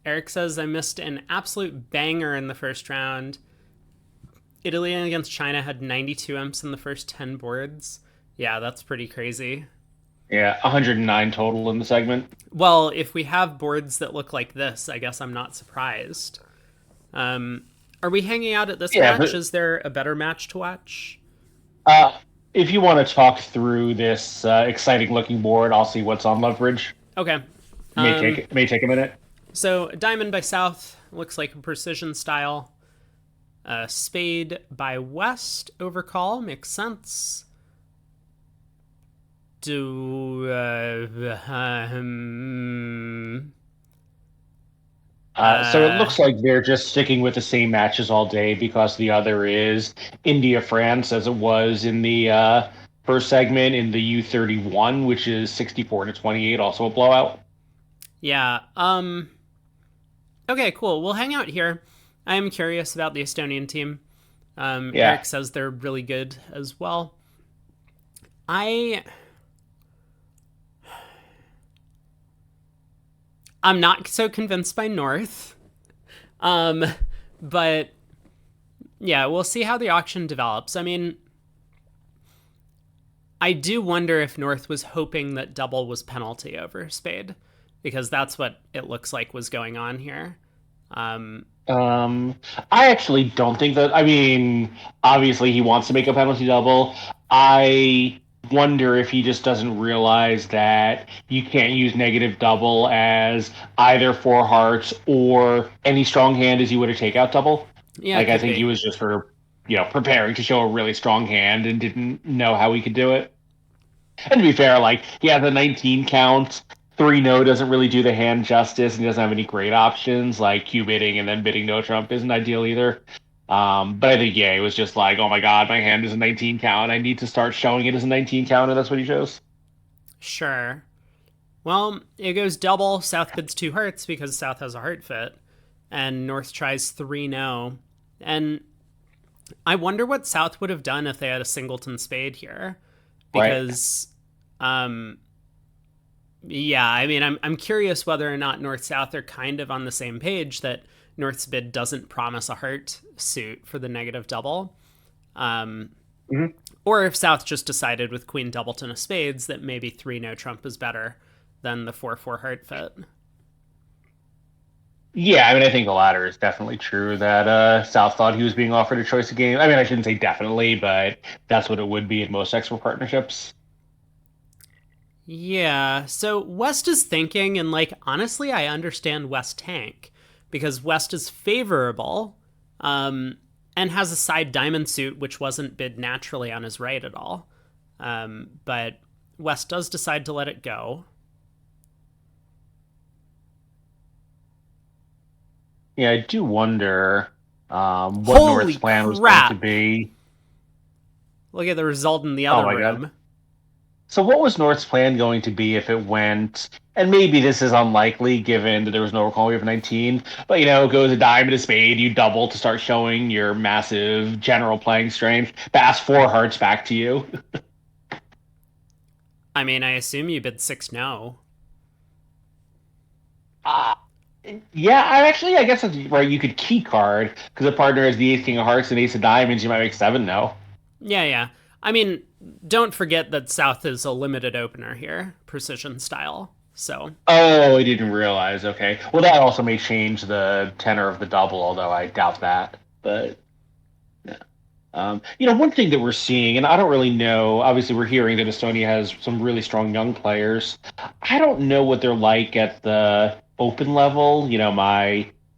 Eric says, I missed an absolute banger in the first round. Italy against China had 92 imps in the first 10 boards. Yeah, that's pretty crazy. Yeah, 109 total in the segment. Well, if we have boards that look like this, I guess I'm not surprised. Are we hanging out at this Yeah, match? but Is there a better match to watch? uh, if you want to talk through this exciting looking board, I'll see what's on leverage. Okay. May take a minute. So Diamond by South looks like a precision style. Spade by West overcall makes sense. Do So it uh looks like they're just sticking with the same matches all day because the other is India France, as it was in the first segment in the U31, which is 64-28, also a blowout. yeah. Okay, cool. We'll hang out here. I am curious about the Estonian team. Yeah. Eric says they're really good as well. I I'm not so convinced by North. Um, but yeah, we'll see how the auction develops. I mean, I do wonder if North was hoping that double was penalty over spade, because that's what it looks like was going on here. Um, Um, I actually don't think that. I mean, obviously he wants to make a penalty double. I wonder if he just doesn't realize that you can't use negative double as either four hearts or any strong hand as you would a takeout double. yeah, it Like I could think he be. was just sort of, preparing to show a really strong hand and didn't know how he could do it. And to be fair, like he has a 19 count. 3 no doesn't really do the hand justice, and he doesn't have any great options like Q bidding and then bidding no trump isn't ideal either. But I think yeah, it was just like, oh my god, my hand is a 19 count. I need to start showing it as a 19 count, and that's what he chose. Sure. Well, it goes double. South bids two hearts because South has a heart fit, and North tries three no. And I wonder what South would have done if they had a singleton spade here, Right? because yeah, I mean, I'm curious whether or not North South are kind of on the same page that North's bid doesn't promise a heart suit for the negative double, um, Mm-hmm. or if South just decided with Queen Doubleton of Spades that maybe three no trump is better than the 4-4 heart fit. Yeah, I mean, I think the latter is definitely true. That South thought he was being offered a choice of game. I mean, I shouldn't say definitely, but that's what it would be in most expert partnerships. Yeah, so West is thinking, and like honestly, I understand West tank because West is favorable, and has a side diamond suit which wasn't bid naturally on his right at all. But West does decide to let it go. Yeah, I do wonder what North's Holy plan was going to crap! be. Look at the result in the Oh other my god. room. So what was North's plan going to be if it went, and maybe this is unlikely given that there was no recall wave of 19, but it goes a dime and a spade, you double to start showing your massive general playing strength, pass four hearts back to you. I mean, I assume you bid six no. Uh, yeah, I guess that's where you could key card, because the partner has the ace king of hearts and ace of diamonds, you might make seven no. Yeah, yeah. I mean, don't forget that South is a limited opener here, precision style. So Oh, I didn't realize. Okay. Well, that also may change the tenor of the double, although I doubt that. But one thing that we're seeing, and I don't really know, obviously, we're hearing that Estonia has some really strong young players. I don't know what they're like at the open level.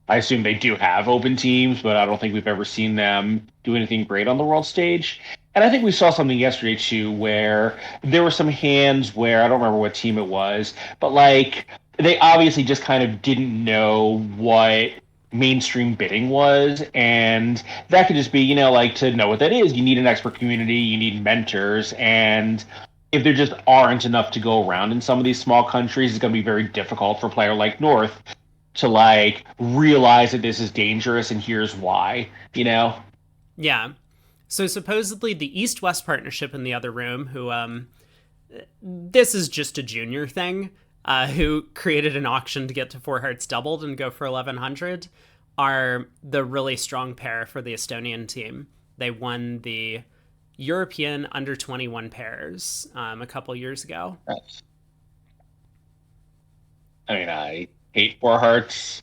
I assume they do have open teams, but I don't think we've ever seen them do anything great on the world stage. And I think we saw something yesterday too, where there were some hands where I don't remember what team it was, but like they obviously just kind of didn't know what mainstream bidding was, and that could just be like to know what that is you need an expert community, you need mentors, and if there just aren't enough to go around in some of these small countries, it's going to be very difficult for a player like North to like realize that this is dangerous and here's why. yeah. So supposedly the East-West partnership in the other room, who this is just a junior thing. who created an auction to get to four hearts doubled and go for 1100, are the really strong pair for the Estonian team. They won the European under 21 pairs a couple years ago. I mean, I hate Four Hearts.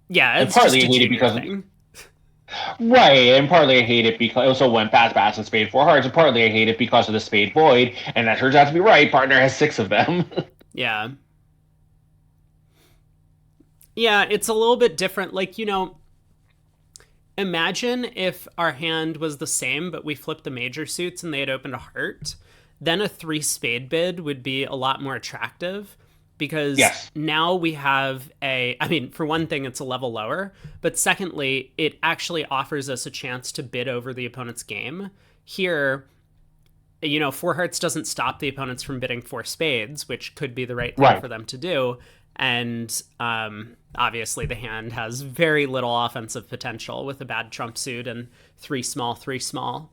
Yeah, And it's just partly a I hate it junior because thing. right, and partly I hate it because it also went Bass and Spade Four Hearts, and partly I hate it because of the Spade Void, and that turns out to be right. Partner has 6 of them. Yeah. Yeah, it's a little bit different. Like, imagine if our hand was the same, but we flipped the major suits and they had opened a heart. Then a 3 spade bid would be a lot more attractive because Yes. now we have I mean, for one thing, it's a level lower, but secondly, it actually offers us a chance to bid over the opponent's game. Here, four hearts doesn't stop the opponents from bidding 4 spades, which could be the right thing for them to do. And obviously, the hand has very little offensive potential with a bad trump suit and 3 small, 3 small.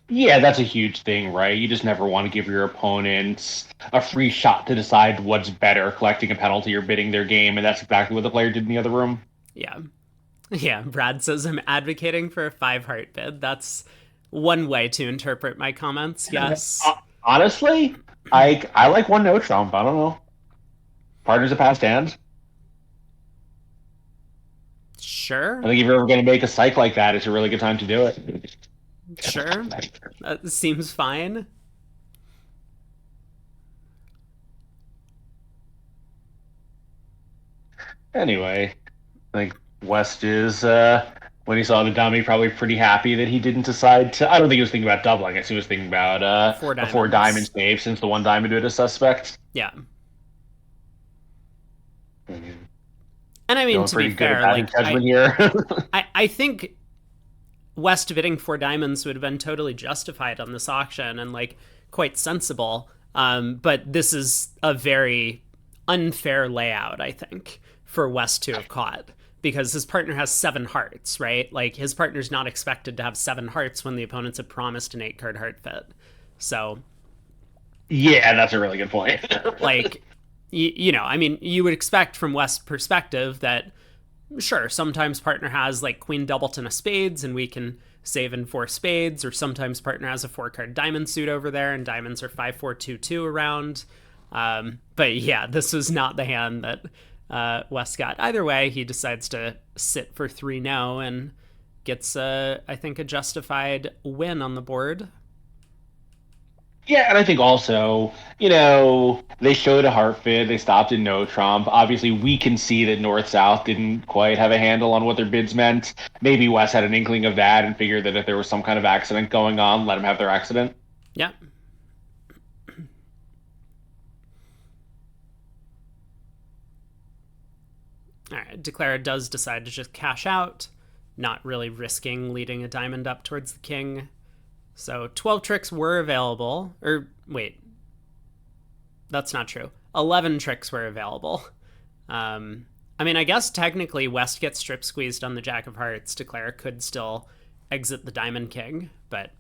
Yeah, that's a huge thing, right? You just never want to give your opponents a free shot to decide what's better, collecting a penalty or bidding their game, and that's exactly what the player did in the other room. Yeah. Yeah, Brad says I'm advocating for a 5 heart bid. That's one way to interpret my comments. Yes. Honestly, I like one no trump. I don't know. Partner's a past hand. Sure. I think if you're ever going to make a psych like that, it's a really good time to do it. Sure. That seems fine. Anyway, I think West is, when he saw the dummy, probably pretty happy that he didn't decide to. I don't think he was thinking about doubling. I guess he was thinking about a 4 diamond save since the 1 diamond bid a suspect. Yeah. Mm-hmm. And I mean, to be fair, like, I think West bidding 4 diamonds would have been totally justified on this auction and like quite sensible. But this is a very unfair layout, I think, for West to have caught because his partner has 7 hearts, right? Like his partner's not expected to have 7 hearts when the opponents have promised an 8-card heart fit. So, yeah, that's a really good point. like, I mean, you would expect from West's perspective that sure, sometimes partner has like queen doubleton of spades and we can save in 4 spades, or sometimes partner has a 4-card diamond suit over there and diamonds are 5-4-2-2 around. But yeah, this was not the hand that West got. Either way, he decides to sit for 3 no and gets, I think, a justified win on the board. Yeah, and I think also, they showed a heart fit. They stopped in no trump. Obviously, we can see that North-South didn't quite have a handle on what their bids meant. Maybe West had an inkling of that and figured that if there was some kind of accident going on, let them have their accident. Yeah. All right, Declara does decide to just cash out, not really risking leading a diamond up towards the king. So 12 tricks were available. Or, wait. That's not true. 11 tricks were available. I mean, I guess technically West gets strip squeezed on the Jack of Hearts. Declara could still exit the Diamond King, but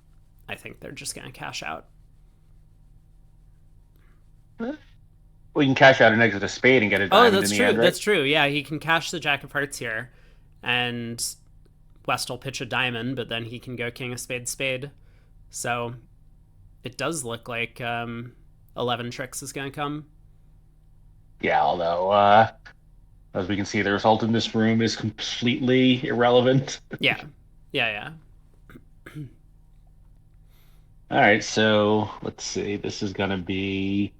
I think they're just going to cash out. Well, you can cash out and exit a spade and get a diamond in the end, right? That's true. Yeah, he can cash the Jack of Hearts here, and West will pitch a diamond, but then he can go king of spade, spade. So it does look like 11 tricks is going to come. Yeah, although, as we can see, the result in this room is completely irrelevant. Yeah. All right, so let's see. This is going to be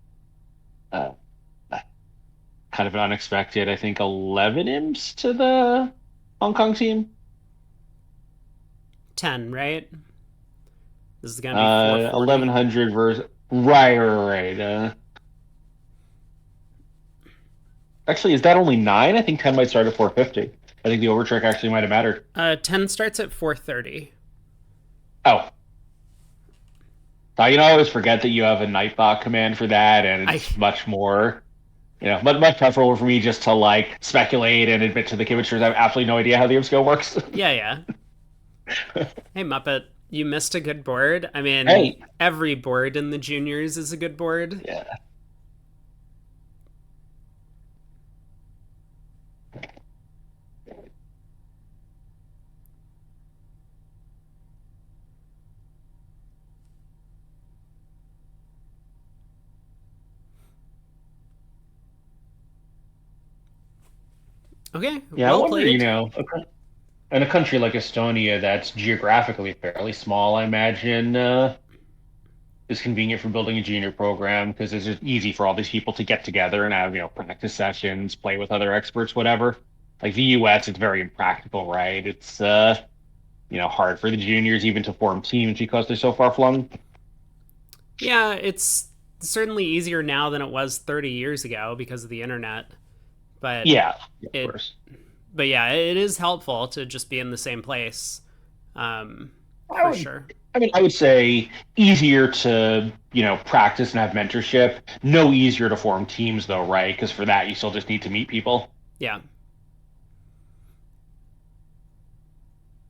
kind of an unexpected, I think, 11 imps to the Hong Kong team. 10, right? This is going to be 1100 versus... Right. Actually, is that only 9? I think 10 might start at 450. I think the overtrick actually might have mattered. 10 starts at 430. Oh. I always forget that you have a Nightbot command for that, and it's much more... much preferable for me just to, speculate and admit to the kibitchers I have absolutely no idea how the imp skill works. Yeah. Hey, Muppet, you missed a good board. I mean, hey. Every board in the juniors is a good board. Yeah. Okay, Yeah, I well wonder, played. in a country like Estonia that's geographically fairly small, I imagine is convenient for building a junior program because it's just easy for all these people to get together and have, practice sessions, play with other experts, whatever. Like the US, it's very impractical, right? It's hard for the juniors even to form teams because they're so far flung. Yeah, it's certainly easier now than it was 30 years ago because of the internet, but Yeah, of it course. but yeah, it is helpful to just be in the same place. I For would, sure. I would say easier to, practice and have mentorship. No easier to form teams though, right? Because for that, you still just need to meet people. Yeah.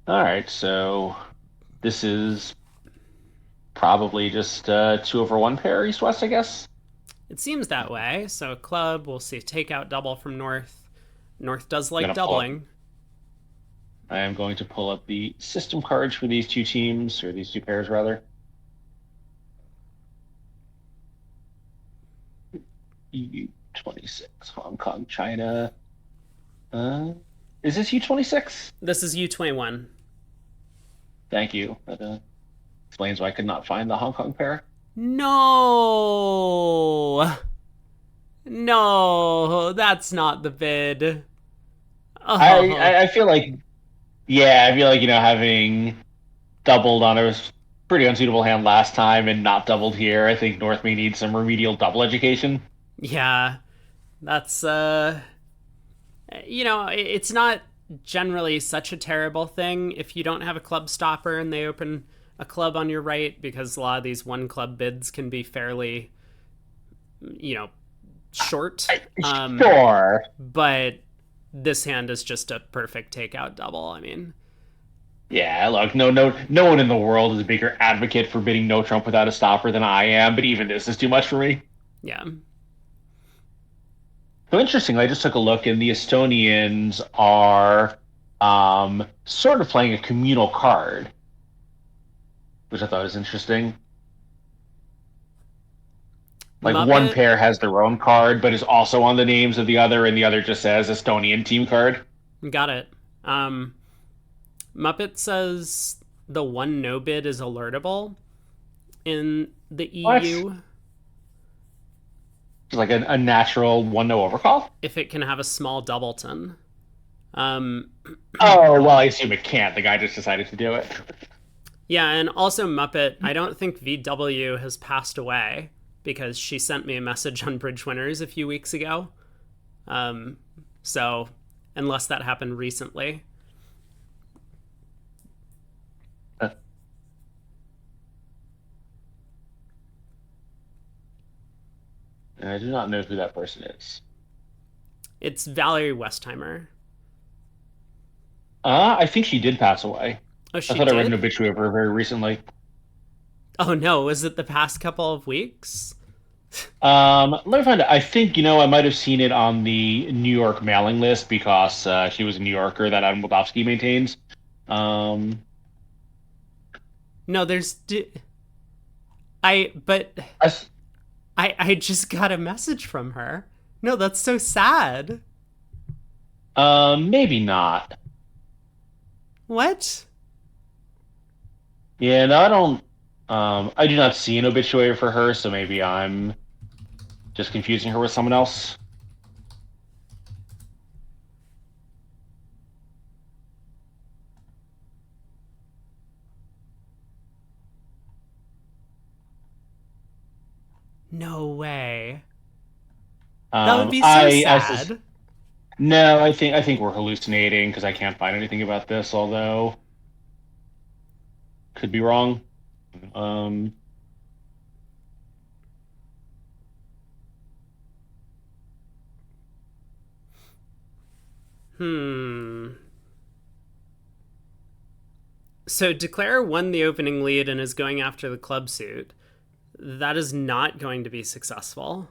All right, so this is probably just two over one pair east west, I guess. It seems that way. So club, we'll see takeout double from North. North does I'm like gonna pull up. doubling. I am going to pull up the system cards for these two teams, or these two pairs rather. U26, Hong Kong, China. Uh, is this U26? This is U21. Thank you. That explains why I could not find the Hong Kong pair. No. No, that's not the bid. Oh, I feel like, yeah, I feel like, having doubled on a pretty unsuitable hand last time and not doubled here, I think North may need some remedial double education. yeah. That's it's not generally such a terrible thing if you don't have a club stopper and they open a club on your right, because a lot of these one club bids can be fairly, you know, short. Sure. But this hand is just a perfect takeout double. I mean, Yeah, look, no one in the world is a bigger advocate for bidding no Trump without a stopper than I am, but even this is too much for me. yeah. So interestingly, I just took a look, and the Estonians are sort of playing a communal card, which I thought was interesting. Like one Muppet pair has their own card, but is also on the names of the other, and the other just says Estonian team card. got it. Um, Muppet says the one no bid is alertable in the What? EU It's like a natural one no overcall. if it can have a small doubleton. Um, Oh well, I assume it can't. The guy just decided to do it. Yeah, and also Muppet, I don't think VW has passed away because she sent me a message on Bridge Winners a few weeks ago. Um, so, unless that happened recently. I do not know who that person is. It's Valerie Westheimer. I think she did pass away. Oh, I she thought I read an did? obituary of her very recently. Oh no, was it the past couple of weeks? Let me find out. I think, I might have seen it on the New York mailing list because she was a New Yorker that Adam Wildowski maintains. Um, No, I but I s I just got a message from her. No, that's so sad. maybe not. What? Yeah, no, I don't. I do not see an obituary for her, so maybe I'm just confusing her with someone else. No way. That would be so I sad. no, I think we're hallucinating because I can't find anything about this, although could be wrong. Um, Hmm. So Declare won the opening lead and is going after the club suit. That is not going to be successful.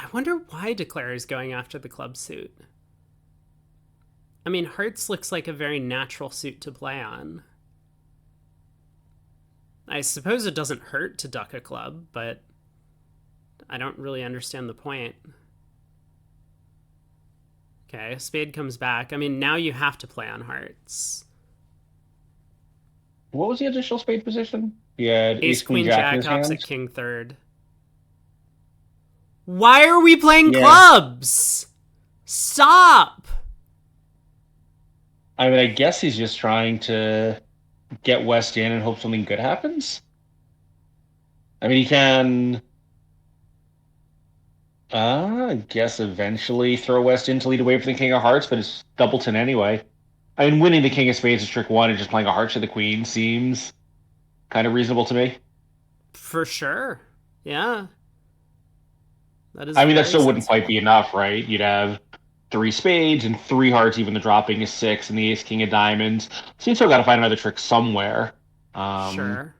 I wonder why Declare is going after the club suit. I mean, hearts looks like a very natural suit to play on. I suppose it doesn't hurt to duck a club, but I don't really understand the point. Okay, spade comes back. I mean, now you have to play on hearts. What was the additional spade position? He had Ace, ace, queen, queen, jack in jack, his opposite hands. king, third. Why are we playing Yeah. clubs? Stop! I mean, I guess he's just trying to get West in and hope something good happens. I mean, he can, I guess, eventually throw West in to lead away from the king of hearts, but it's doubleton anyway. I mean, winning the king of spades is trick one and just playing a heart to the queen seems kind of reasonable to me. For sure. Yeah. That is I mean, that very still wouldn't quite sensible. be enough, right? You'd have three spades and three hearts, even the dropping is six, and the ace king of diamonds. So you still got to find another trick somewhere. Um, Sure.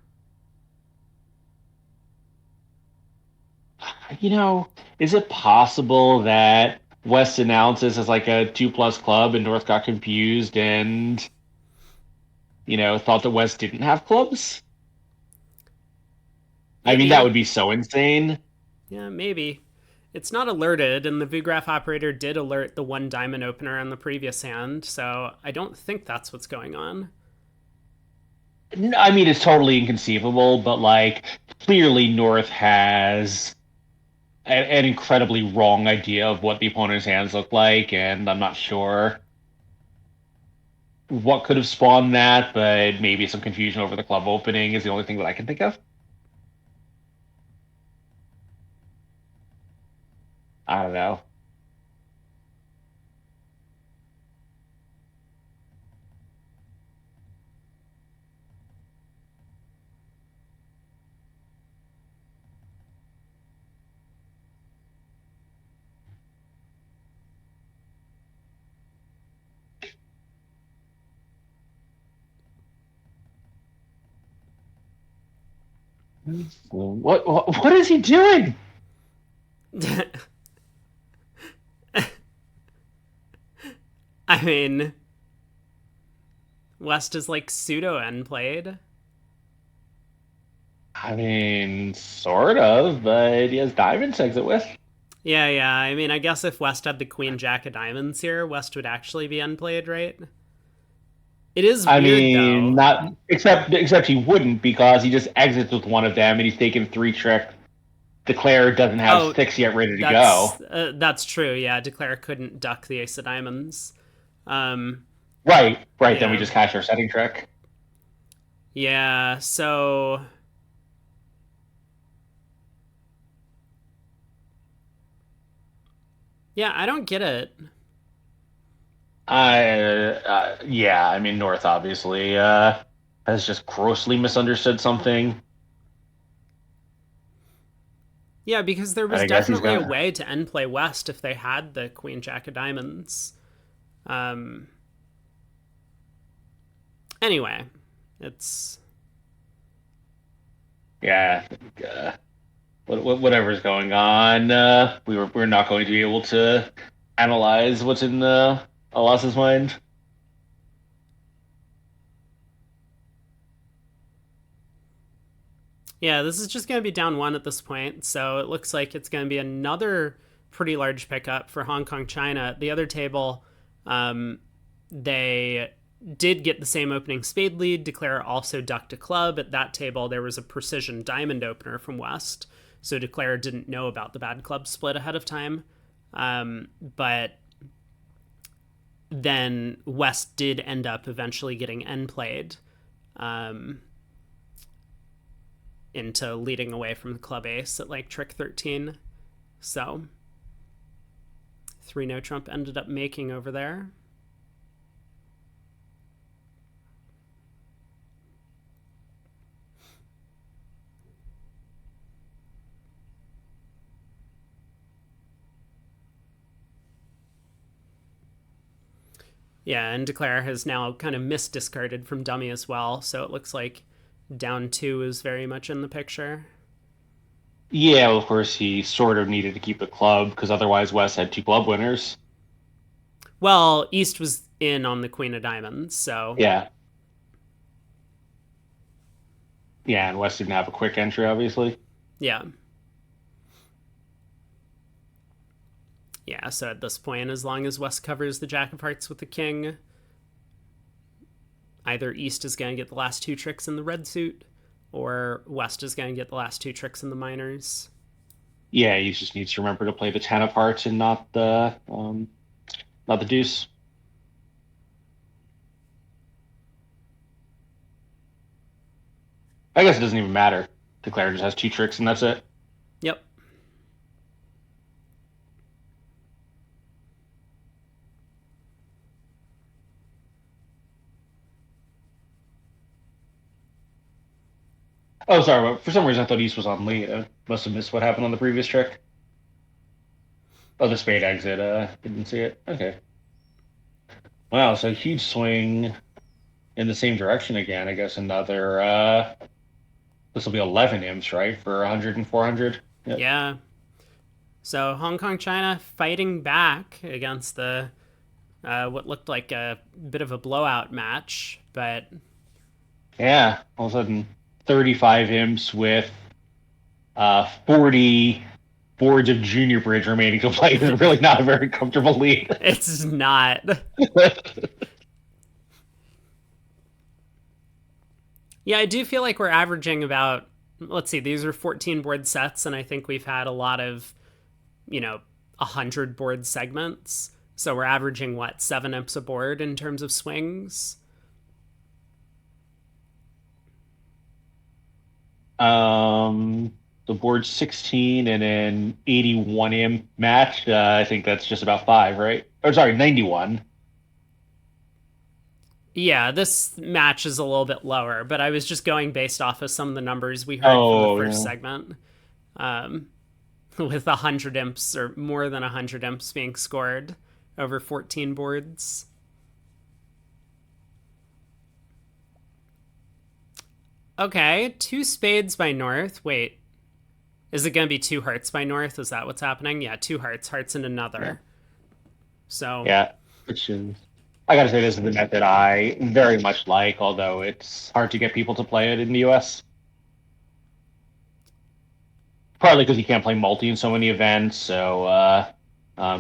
you know, is it possible that West announces as like a 2+ club and North got confused and, thought that West didn't have clubs? I mean, that Maybe. would be so insane. Yeah, maybe. It's not alerted, and the VGraph operator did alert the one diamond opener on the previous hand, so I don't think that's what's going on. I mean, it's totally inconceivable, but like, clearly North has an incredibly wrong idea of what the opponent's hands look like, and I'm not sure what could have spawned that, but maybe some confusion over the club opening is the only thing that I can think of. I don't know. What is he doing? I mean, West is like pseudo end played. I mean, sort of, but he has diamonds to exit with. Yeah, yeah. I mean, I guess if West had the queen jack of diamonds here, West would actually be unplayed, right? It is I weird mean, though. not except he wouldn't because he just exits with one of them and he's taken three trick. Declare doesn't have Oh, six yet ready to go. that's true. Yeah, Declare couldn't duck the ace of diamonds. Um, Right. Then we yeah, just cash our setting trick. yeah. So yeah, I don't get it. Yeah. I mean, North obviously has just grossly misunderstood something, Yeah, because there and was I guess he's definitely a gonna. way to end play West if they had the queen jack of diamonds. Um, anyway, it's Yeah. Uh, whatever's going on, we're not going to be able to analyze what's in Alas's mind. yeah, this is just going to be down one at this point. So it looks like it's going to be another pretty large pickup for Hong Kong China. At the other table, they did get the same opening spade lead. Declare also ducked a club. At that table, there was a precision diamond opener from West. So Declare didn't know about the bad club split ahead of time. But then West did end up eventually getting end played into leading away from the club ace at like trick 13. So 3 no trump ended up making over there. Yeah, and Declare has now kind of misdiscarded from dummy as well, so it looks like down 2 is very much in the picture. Yeah, well, of course, he sort of needed to keep the club because otherwise West had two club winners. Well, East was in on the Queen of Diamonds, so Yeah. Yeah, and West didn't have a quick entry, obviously. yeah. Yeah, so at this point, as long as West covers the Jack of Hearts with the King, either East is going to get the last two tricks in the red suit, or West is going to get the last two tricks in the minors. Yeah, he just needs to remember to play the 10 of hearts and not the deuce. I guess it doesn't even matter. Declare just has two tricks and that's it. Yep. Oh, sorry. For some reason, I thought East was on lead. I must have missed what happened on the previous trick. Oh, the spade exit. Didn't see it. Okay. Wow. So huge swing in the same direction again. I guess another. This will be 11 imps, right? For 100 and 400. Yep. Yeah. So Hong Kong, China fighting back against the what looked like a bit of a blowout match, but Yeah. All of a sudden, 35 imps with 40 boards of junior bridge remaining to play is really not a very comfortable lead. it's not. Yeah, I do feel like we're averaging about, let's see, these are 14 board sets, and I think we've had a lot of, 100 board segments. So we're averaging, what, 7 imps a board in terms of swings? The board 16 and an 81 imp match. I think that's just about five, right? Or sorry, 91. Yeah, this match is a little bit lower, but I was just going based off of some of the numbers we heard from the Oh, first yeah. segment. Um, with 100 imps or more than 100 imps being scored over 14 boards. Okay, two spades by North. Wait, is it going to be two hearts by North? Is that what's happening? Yeah, two hearts, hearts and Yeah. another. So, Yeah. Which is, I gotta say, this is the method I very much like, although it's hard to get people to play it in the US. Partly because you can't play multi in so many events, so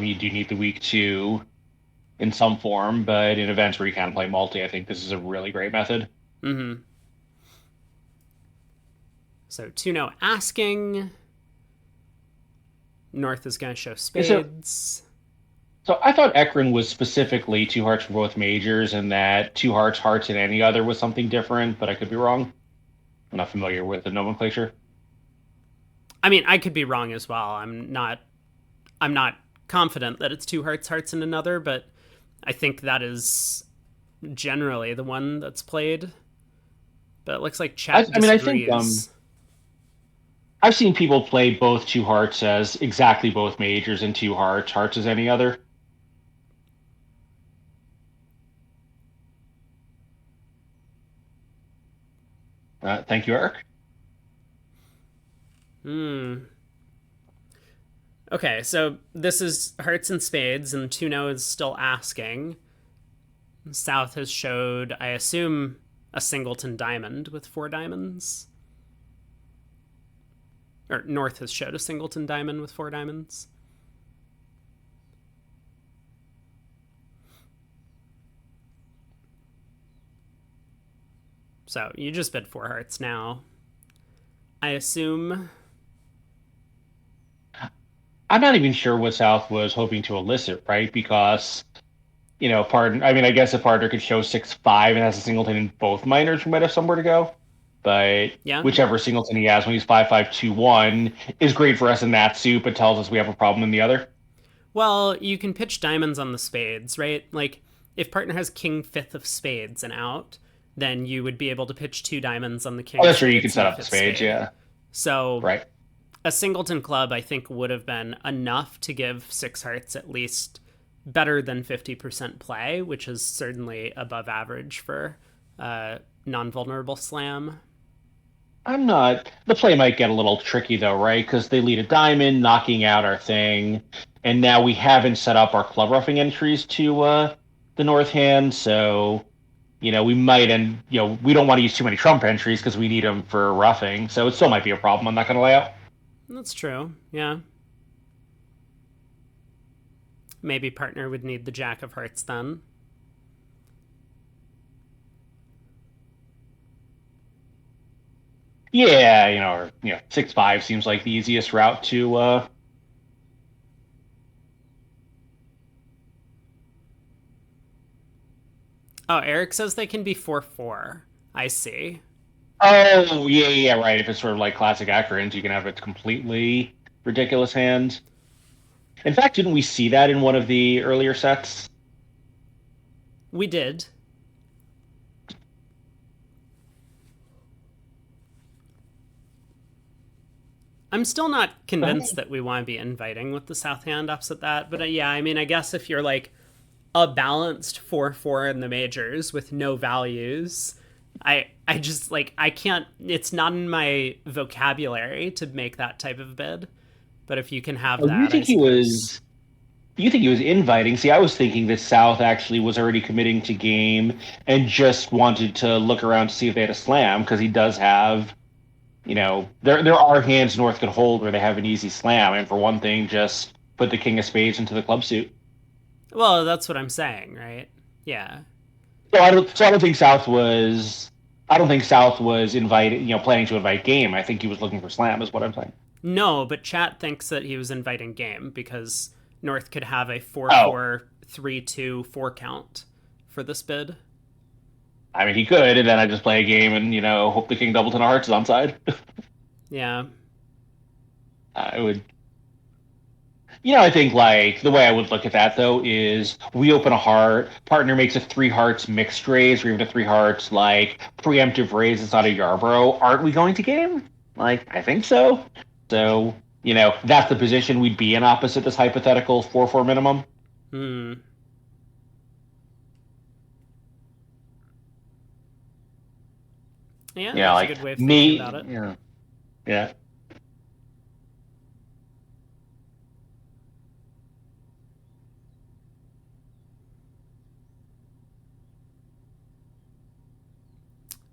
you do need the week two in some form, but in events where you can play multi, I think this is a really great method. mm-hmm. So 2-0 asking. North is going to show So, spades. so I thought Ekron was specifically two hearts for both majors, and that two hearts, hearts, and any other was something different, but I could be wrong. I'm not familiar with the nomenclature. I mean, I could be wrong as well. I'm not confident that it's two hearts, hearts and another, but I think that is generally the one that's played. But it looks like chat I mean, I think disagrees. I've seen people play both two hearts as exactly both majors and two hearts, hearts as any other. Thank you, Eric. Hmm. Okay, so this is hearts and spades, and Tuno is still asking. South has showed, I assume, a singleton diamond with four diamonds. Or North has showed a singleton diamond with four diamonds. So you just bid four hearts now. I assume. I'm not even sure what South was hoping to elicit, right? Because pardon. I mean, I guess a partner could show 6-5 and has a singleton in both minors, we might have somewhere to go. But Yeah. whichever singleton he has when he's 5-5-2-1 is great for us in that suit, but tells us we have a problem in the other. Well, you can pitch diamonds on the spades, right? Like, if partner has king fifth of spades and out, then you would be able to pitch two diamonds on the king Oh, of that's true. You can spades set and the up the fifth spades, spade. yeah. So Right. a singleton club, I think, would have been enough to give six hearts at least better than 50% play, which is certainly above average for non vulnerable slam. I'm not. The play might get a little tricky though, right? Because they lead a diamond, knocking out our thing, and now we haven't set up our club roughing entries to the north hand, so we might end. We don't want to use too many trump entries because we need them for roughing. So it still might be a problem. I'm not going to lay out. That's true. Yeah. Maybe partner would need the Jack of Hearts then. Yeah, or 6-5 seems like the easiest route to. Oh, Eric says they can be 4-4. I see. Oh yeah, right. If it's sort of like classic Akrons, you can have a completely ridiculous hand. In fact, didn't we see that in one of the earlier sets? We did. I'm still not convinced that we want to be inviting with the South hand opposite that. But yeah, I mean, I guess if you're like a balanced 4-4 in the majors with no values, I just like I can't. It's not in my vocabulary to make that type of bid. But if you can have Oh, you that, I think he suppose. was? You think he was inviting? See, I was thinking that South actually was already committing to game and just wanted to look around to see if they had a slam because he does have. There are hands North could hold where they have an easy slam, and for one thing, just put the king of spades into the club suit. Well, that's what I'm saying, right? Yeah. So I don't think South was. I don't think South was invited. Planning to invite game. I think he was looking for slam. Is what I'm saying. No, but chat thinks that he was inviting game because North could have a four Oh, four 3-2 4 count for this bid. I mean, he could, and then I just play a game and hope the king doubleton of hearts is onside. Yeah. I would. I think like the way I would look at that though is we open a heart, partner makes a three hearts mixed raise, or even a three hearts like preemptive raise. It's not a Yarborough. Aren't we going to game? Like I think so. So that's the position we'd be in opposite this hypothetical 4-4 minimum. Hmm. Yeah, that's a Like good way of thinking about me. it. Yeah.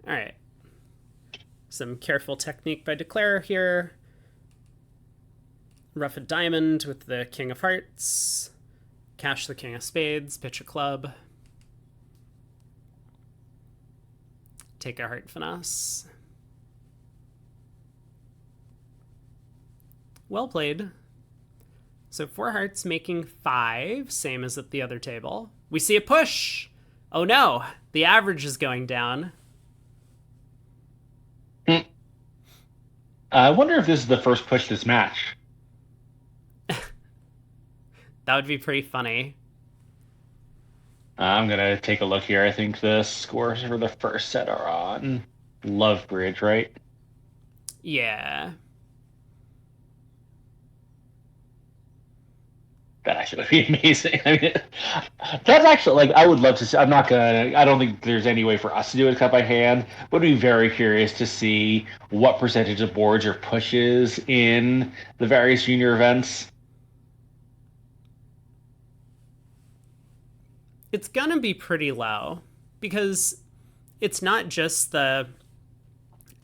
All right. Some careful technique by Declare here. Rough a diamond with the King of Hearts. Cash the King of Spades. Pitch a club. Take a heart finesse. Well played. So 4 hearts making 5, same as at the other table. We see a push. Oh no, the average is going down. I wonder if this is the first push this match. That would be pretty funny. I'm gonna take a look here. I think the scores for the first set are on Love Bridge, right? Yeah. That actually would be amazing. I mean, that's actually like I would love to see. I'm not gonna. I don't think there's any way for us to do it cut by hand. But I'd be very curious to see what percentage of boards or pushes in the various junior events. It's gonna be pretty low because it's not just the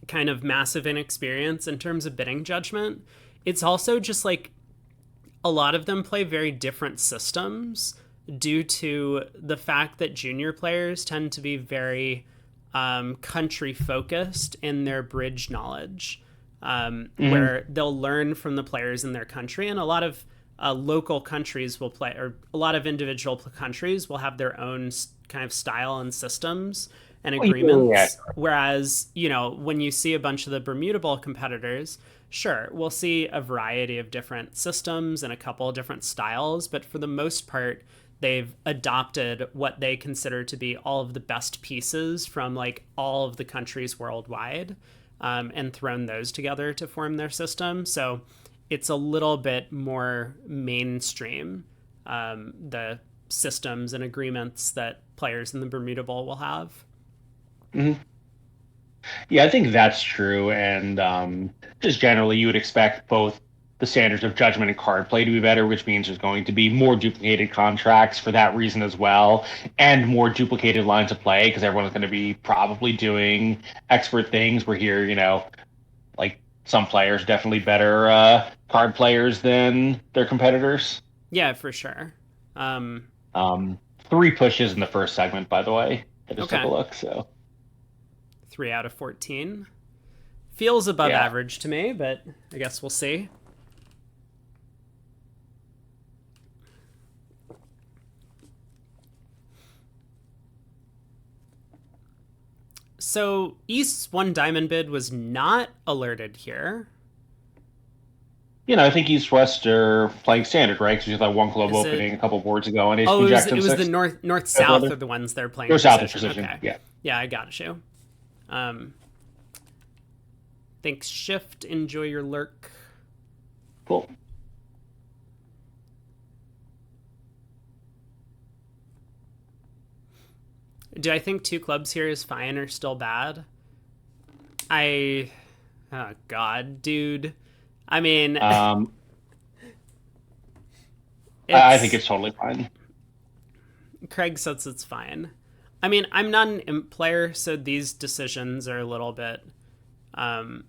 kind of massive inexperience in terms of bidding judgment. It's also just like a lot of them play very different systems due to the fact that junior players tend to be very country focused in their bridge knowledge, where they'll learn from the players in their country. And a lot of local countries will play, or a lot of individual countries will have their own kind of style and systems and Oh, yeah. agreements. Whereas, when you see a bunch of the Bermudable competitors, sure, we'll see a variety of different systems and a couple of different styles, but for the most part, they've adopted what they consider to be all of the best pieces from like all of the countries worldwide, and thrown those together to form their system. So it's a little bit more mainstream, the systems and agreements that players in the Bermuda Bowl will have. Mm-hmm. Yeah, I think that's true. And just generally, you would expect both the standards of judgment and card play to be better, which means there's going to be more duplicated contracts for that reason as well, and more duplicated lines of play because everyone's going to be probably doing expert things. We're here, like some players definitely better card players than their competitors. Yeah, for sure. Um, Um, Three pushes in the first segment, by the way. I just took a okay, look, so 3 out of 14 feels above yeah. average to me, but I guess we'll see. So East's one diamond bid was not alerted here. I think East West are playing standard, right? Because you had that one club Is it? opening a couple boards ago on Ace Oh, Queen it was Jack it 10 was the 6. north That's south rather. are the ones they're playing Or South of precision. Precision, Okay, yeah. yeah, I got you. Um, thanks, Shift. Enjoy your lurk. Cool. Do I think two clubs here is fine or still bad? I, oh God, dude. I mean, Um, I think it's it's totally fine. Craig says it's fine. I mean, I'm not an imp player, so these decisions are a little bit um,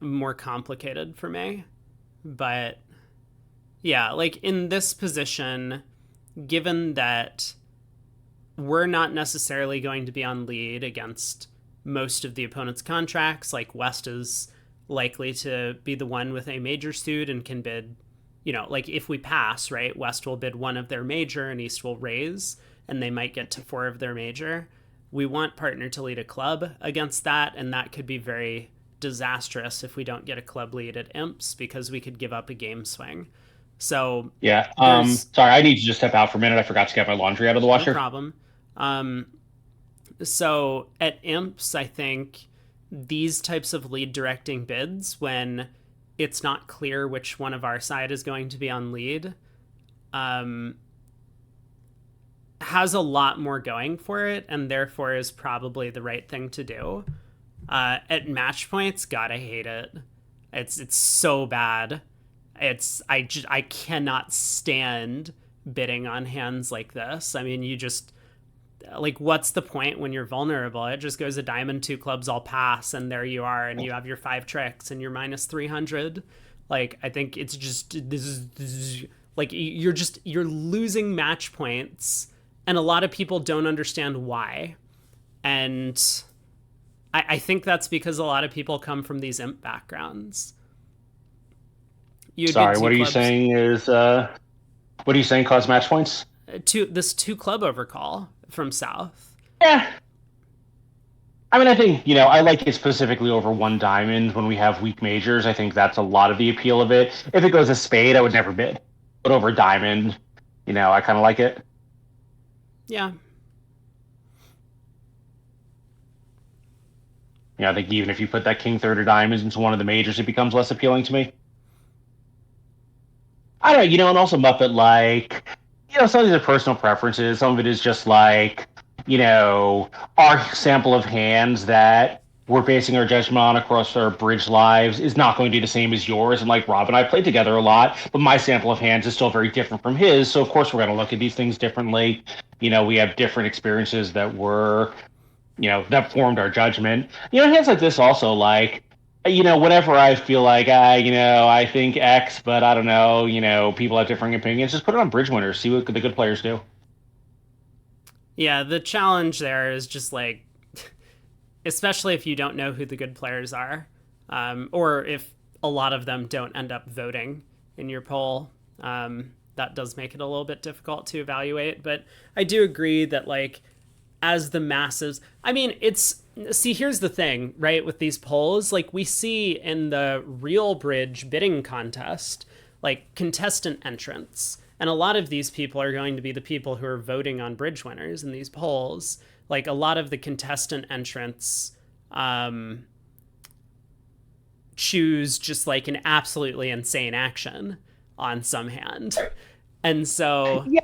more complicated for me. But yeah, like in this position, given that we're not necessarily going to be on lead against most of the opponent's contracts, like West is likely to be the one with a major suit and can bid, like if we pass, right, West will bid one of their major and East will raise, and they might get to four of their major. We want partner to lead a club against that, and that could be very disastrous if we don't get a club lead at imps because we could give up a game swing. So Yeah. there's Sorry, I need to just step out for a minute. I forgot to get my laundry out of the no washer. problem. Um, so at imps, I think these types of lead directing bids, when it's not clear which one of our side is going to be on lead, um, has a lot more going for it, and therefore is probably the right thing to do. At match points, God, I hate it. It's so bad. I cannot stand bidding on hands like this. I mean, you just like, what's the point when you're vulnerable? It just goes a diamond, two clubs, all pass, and there you are, and you have your five tricks and you're minus 300. Like, I think it's just this is like you're losing match points, and a lot of people don't understand why. And I think that's because a lot of people come from these imp backgrounds. You'd bid Sorry, two what are you clubs, saying what are you saying cause match points? two club overcall from South. Yeah. I mean, I think, I like it specifically over one diamond when we have weak majors. I think that's a lot of the appeal of it. If it goes a spade, I would never bid. But over diamond, I kind of like it. Yeah, I think even if you put that king third of diamonds into one of the majors, it becomes less appealing to me. I don't know, and also Muppet, like, some of these are personal preferences. Some of it is just like, our sample of hands that we're basing our judgment on across our bridge lives is not going to be the same as yours. And like Rob and I played together a lot, but my sample of hands is still very different from his. So of course we're going to look at these things differently. We have different experiences that formed our judgment. Hands like this also, like, whenever I feel like I think X, but I don't know, people have differing opinions, just put it on bridge winners, see what the good players do. yeah. The challenge there is just like, especially if you don't know who the good players are, or if a lot of them don't end up voting in your poll. That does make it a little bit difficult to evaluate. But I do agree that, like, as the masses, I mean, here's the thing, right? With these polls, like, we see in the real bridge bidding contest, like, contestant entrants. And a lot of these people are going to be the people who are voting on bridge winners in these polls. Like, a lot of the contestant entrants um, choose just like an absolutely insane action on some hand. And so Yeah.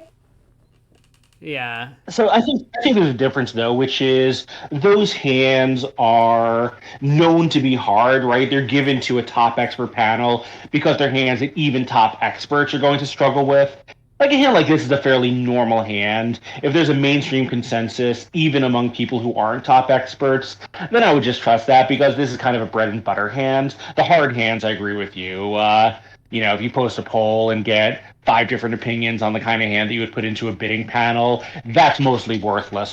Yeah. So I think there's a difference though, which is those hands are known to be hard, right? They're given to a top expert panel because they're hands that even top experts are going to struggle with. Like a hand like this is a fairly normal hand. If there's a mainstream consensus, even among people who aren't top experts, then I would just trust that because this is kind of a bread and butter hand. The hard hands, I agree with you. If you post a poll and get five different opinions on the kind of hand that you would put into a bidding panel, that's mostly worthless,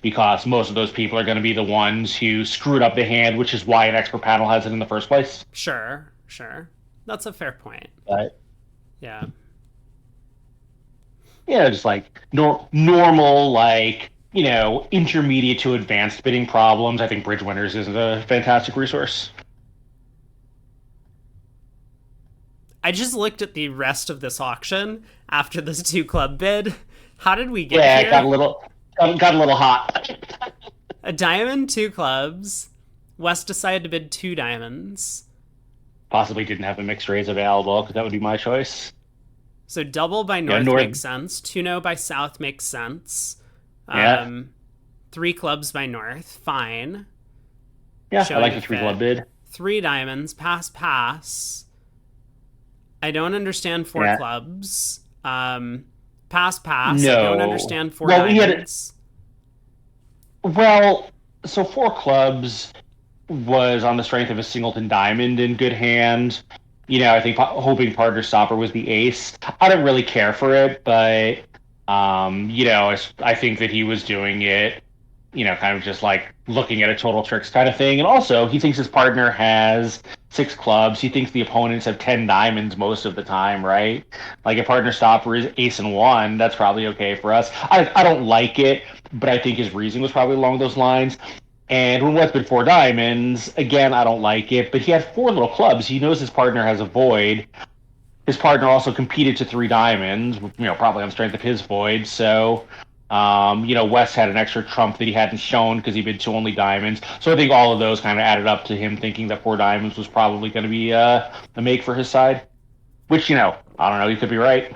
because most of those people are going to be the ones who screwed up the hand, which is why an expert panel has it in the first place. Sure. Sure. That's a fair point. But Yeah. yeah, just like normal, like, intermediate to advanced bidding problems. I think Bridge Winners is a fantastic resource. I just looked at the rest of this auction after this two club bid. How did we get Yeah, it got here? a little hot. A diamond, two clubs. West decided to bid two diamonds. Possibly didn't have a mixed raise available because that would be my choice. So double by Yeah, north North. makes sense. Two no by south makes sense. Yeah, Um, three clubs by north, fine. yeah, I Showing like a the three club fit. bid. Three diamonds, pass, pass. I don't understand four Yeah, clubs. Pass, pass. I don't no. understand four Well, we had diamonds. well, so four clubs was on the strength of a singleton diamond in good hand. I think hoping partner stopper was the ace. I don't really care for it, but I think that he was doing it, kind of just like looking at a total tricks kind of thing. And also, he thinks his partner has six clubs. He thinks the opponents have 10 diamonds most of the time, right? Like if partner stopper is ace and one, that's probably okay for us. I don't like it, but I think his reasoning was probably along those lines. And when West bid four diamonds, again, I don't like it, but he had four little clubs. He knows his partner has a void. His partner also competed to three diamonds, probably on the strength of his void. So, West had an extra trump that he hadn't shown because he bid two only diamonds. So I think all of those kind of added up to him thinking that four diamonds was probably going to be a make for his side. Which, I don't know. He could be right.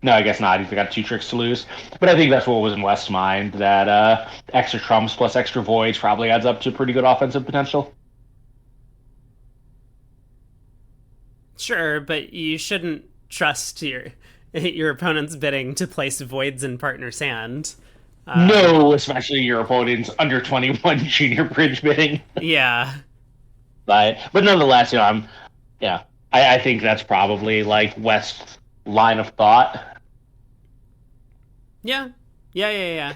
No, I guess not. He's got two tricks to lose. But I think that's what was in West's mind, that extra trumps plus extra voids probably adds up to pretty good offensive potential. Sure, but you shouldn't trust your opponent's bidding to place voids in partner's hand. Um, No, especially your opponent's under 21 junior bridge bidding. yeah, But nonetheless, yeah, I think that's probably like West's line of thought. yeah, yeah.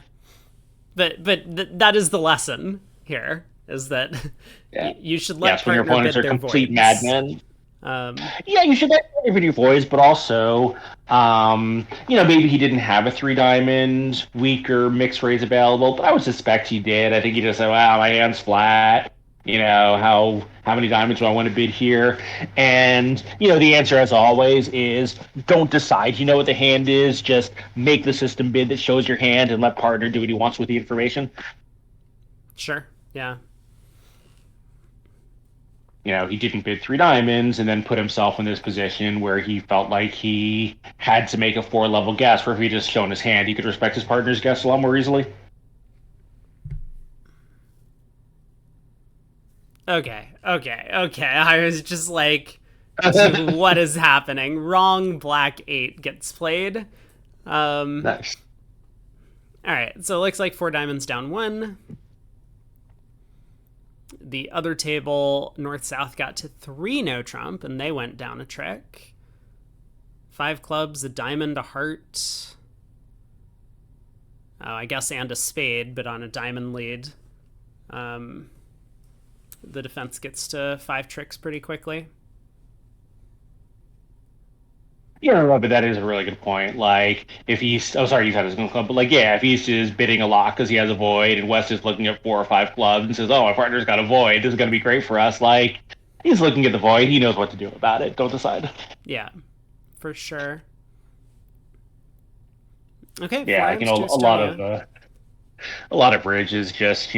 But that is the lesson here: is that Yeah. you should let Yes, when your partner opponents bid are their complete voids. madmen. Um, Yeah, you should let everybody voice, but also, maybe he didn't have a three diamond weaker mixed raise available, but I would suspect he did. I think he just said, "Wow, my hand's flat. How many diamonds do I want to bid here?" And the answer, as always, is don't decide. You know what the hand is. Just make the system bid that shows your hand, and let partner do what he wants with the information. sure, yeah, He didn't bid three diamonds and then put himself in this position where he felt like he had to make a four level guess, where if he just shown his hand, he could respect his partner's guess a lot more easily. okay. I was just like, what is happening? Wrong black eight gets played. Um, Nice. all right, so it looks like four diamonds down one. The other table, North South, got to three no trump, and they went down a trick. Five clubs, a diamond, a heart. Oh, I guess, and a spade, but on a diamond lead. Um, the defense gets to five tricks pretty quickly. Yeah, but that is a really good point. Like, if he's, oh, sorry, you had his own club, but like, yeah, if he's just bidding a lot because he has a void, and West is looking at four or five clubs and says, "Oh, my partner's got a void. This is going to be great for us." Like, he's looking at the void. He knows what to do about it. Don't decide. Yeah, for sure. Okay, Yeah, preempts to a Estonia. lot of bridges just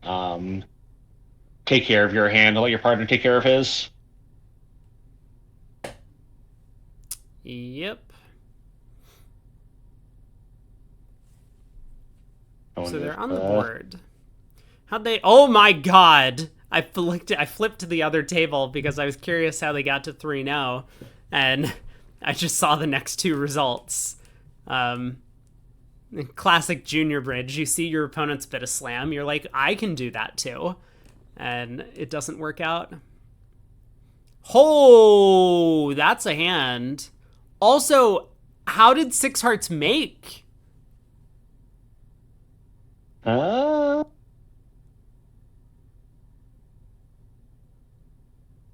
um, take care of your hand and let your partner take care of his. Yep. I So wonder they're if, on the board. How'd they? Oh my god! I flipped to the other table because I was curious how they got to 3-0, and I just saw the next two results. Um, Classic junior bridge. You see your opponent's bit of slam. You're like, I can do that too, and it doesn't work out. Oh, that's a hand. Also, how did six hearts make? uh,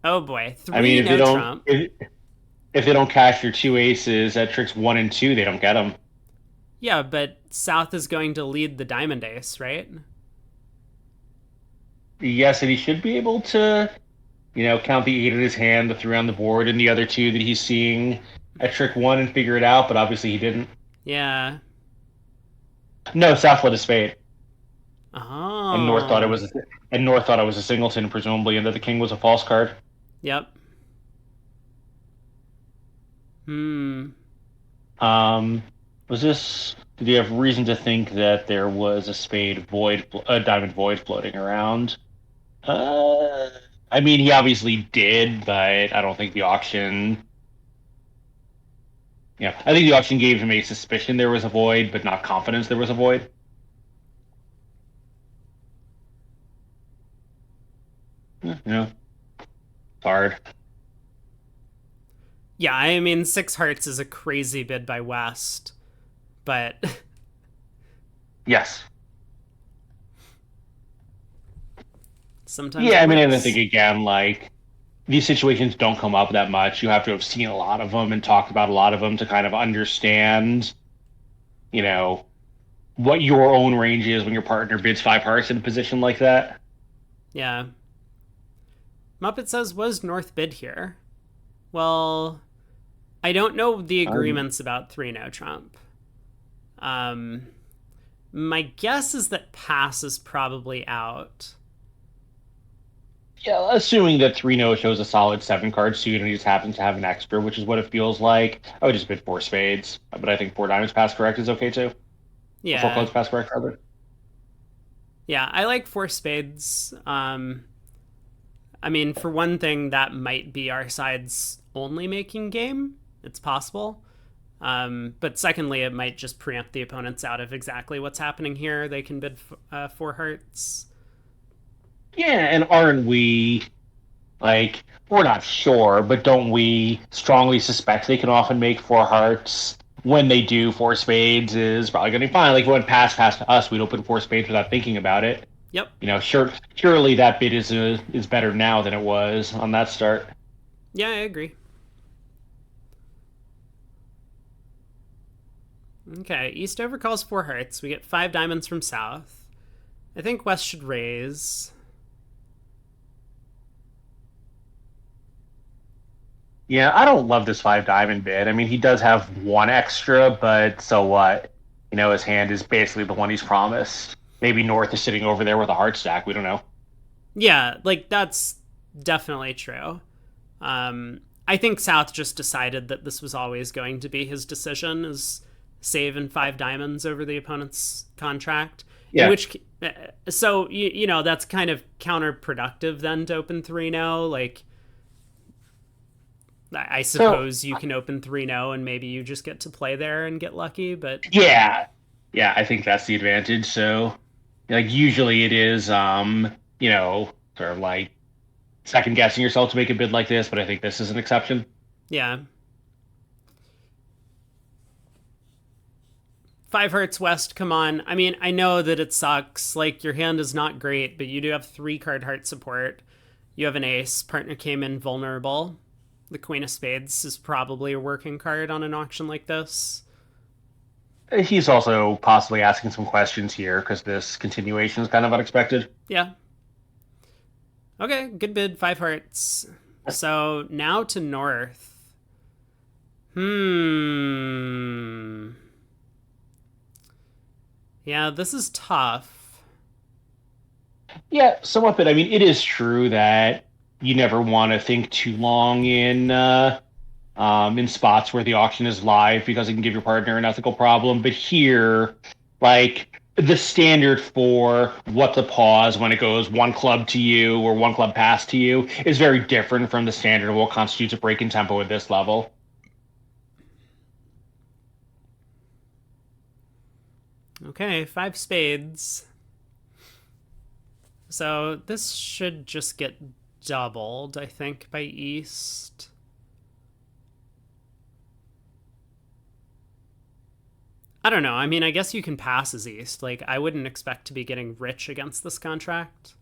Oh boy, I mean, three no trump. if they don't cash your two aces at tricks 1 and 2, they don't get them. Yeah, but South is going to lead the diamond ace, right? Yes, and he should be able to, count the 8 in his hand, the 3 on the board, and the other 2 that he's seeing at trick 1 and figure it out. But obviously, he didn't. Yeah. No, South led a spade, and Oh. North thought it was a singleton, presumably, and that the king was a false card. Yep. Hmm. Um, was this? Did you have reason to think that there was a diamond void floating around? Uh, I mean, he obviously did, but I don't think the auction. Yeah, I think the auction gave him a suspicion there was a void, but not confidence there was a void. Yeah, it's hard. Yeah, I mean, six hearts is a crazy bid by West, but Yes. sometimes Yeah, it I mean, and I think works. again, like these situations don't come up that much. You have to have seen a lot of them and talked about a lot of them to kind of understand, you know, what your own range is when your partner bids 5 hearts in a position like that. Yeah. Muppet says, was North bid here? Well, I don't know the Um, agreements about 3 no Trump. Um, my guess is that pass is probably out. yeah, assuming that 3 no shows a solid 7 card suit and he just happens to have an extra, which is what it feels like. I would just bid 4 spades, but I think 4 diamonds pass correct is okay too. Or 4 clubs Yeah. pass correct, rather. Yeah, I like four spades. I mean, for one thing, that might be our side's only making game. It's possible. But secondly, it might just preempt the opponents out of exactly what's happening here. They can bid four hearts. Yeah, and aren't we like we're not sure, but don't we strongly suspect they can often make 4 hearts? When they do, 4 spades is probably going to be fine. Like when pass to us, we'd open 4 spades without thinking about it. Yep. Surely that bid is better now than it was on that start. Yeah, I agree. Okay, East overcalls four hearts. We get five diamonds from South. I think West should raise. Yeah, I don't love this 5 diamond bid. I mean, he does have one extra, but so what? His hand is basically the one he's promised. Maybe North is sitting over there with a heart stack. We don't know. Yeah, like that's definitely true. I think South just decided that this was always going to be his decision, is save in five diamonds over the opponent's contract. In Yeah. which, so that's kind of counterproductive then to open 3-0. Like, I So suppose you can open 3-0 and maybe you just get to play there and get lucky, but yeah, yeah, I think that's the advantage. So like usually it is, sort of like second guessing yourself to make a bid like this, but I think this is an exception. yeah. Five Hearts West, come on. I mean, I know that it sucks. Like, your hand is not great, but you do have 3 card heart support. You have an ace. Partner came in vulnerable. The Queen of Spades is probably a working card on an auction like this. He's also possibly asking some questions here because this continuation is kind of unexpected. Yeah. Okay, good bid. 5 hearts. So now to North. Yeah, this is tough. Yeah, somewhat, but I mean, it is true that you never want to think too long in spots where the auction is live because it can give your partner an ethical problem. But here, like the standard for what to pause when it goes one club to you or one club pass to you is very different from the standard of what constitutes a break in tempo at this level. Okay, 5 spades. So this should just get doubled, I think, by East. I don't know. I mean, I guess you can pass as East. Like, I wouldn't expect to be getting rich against this contract.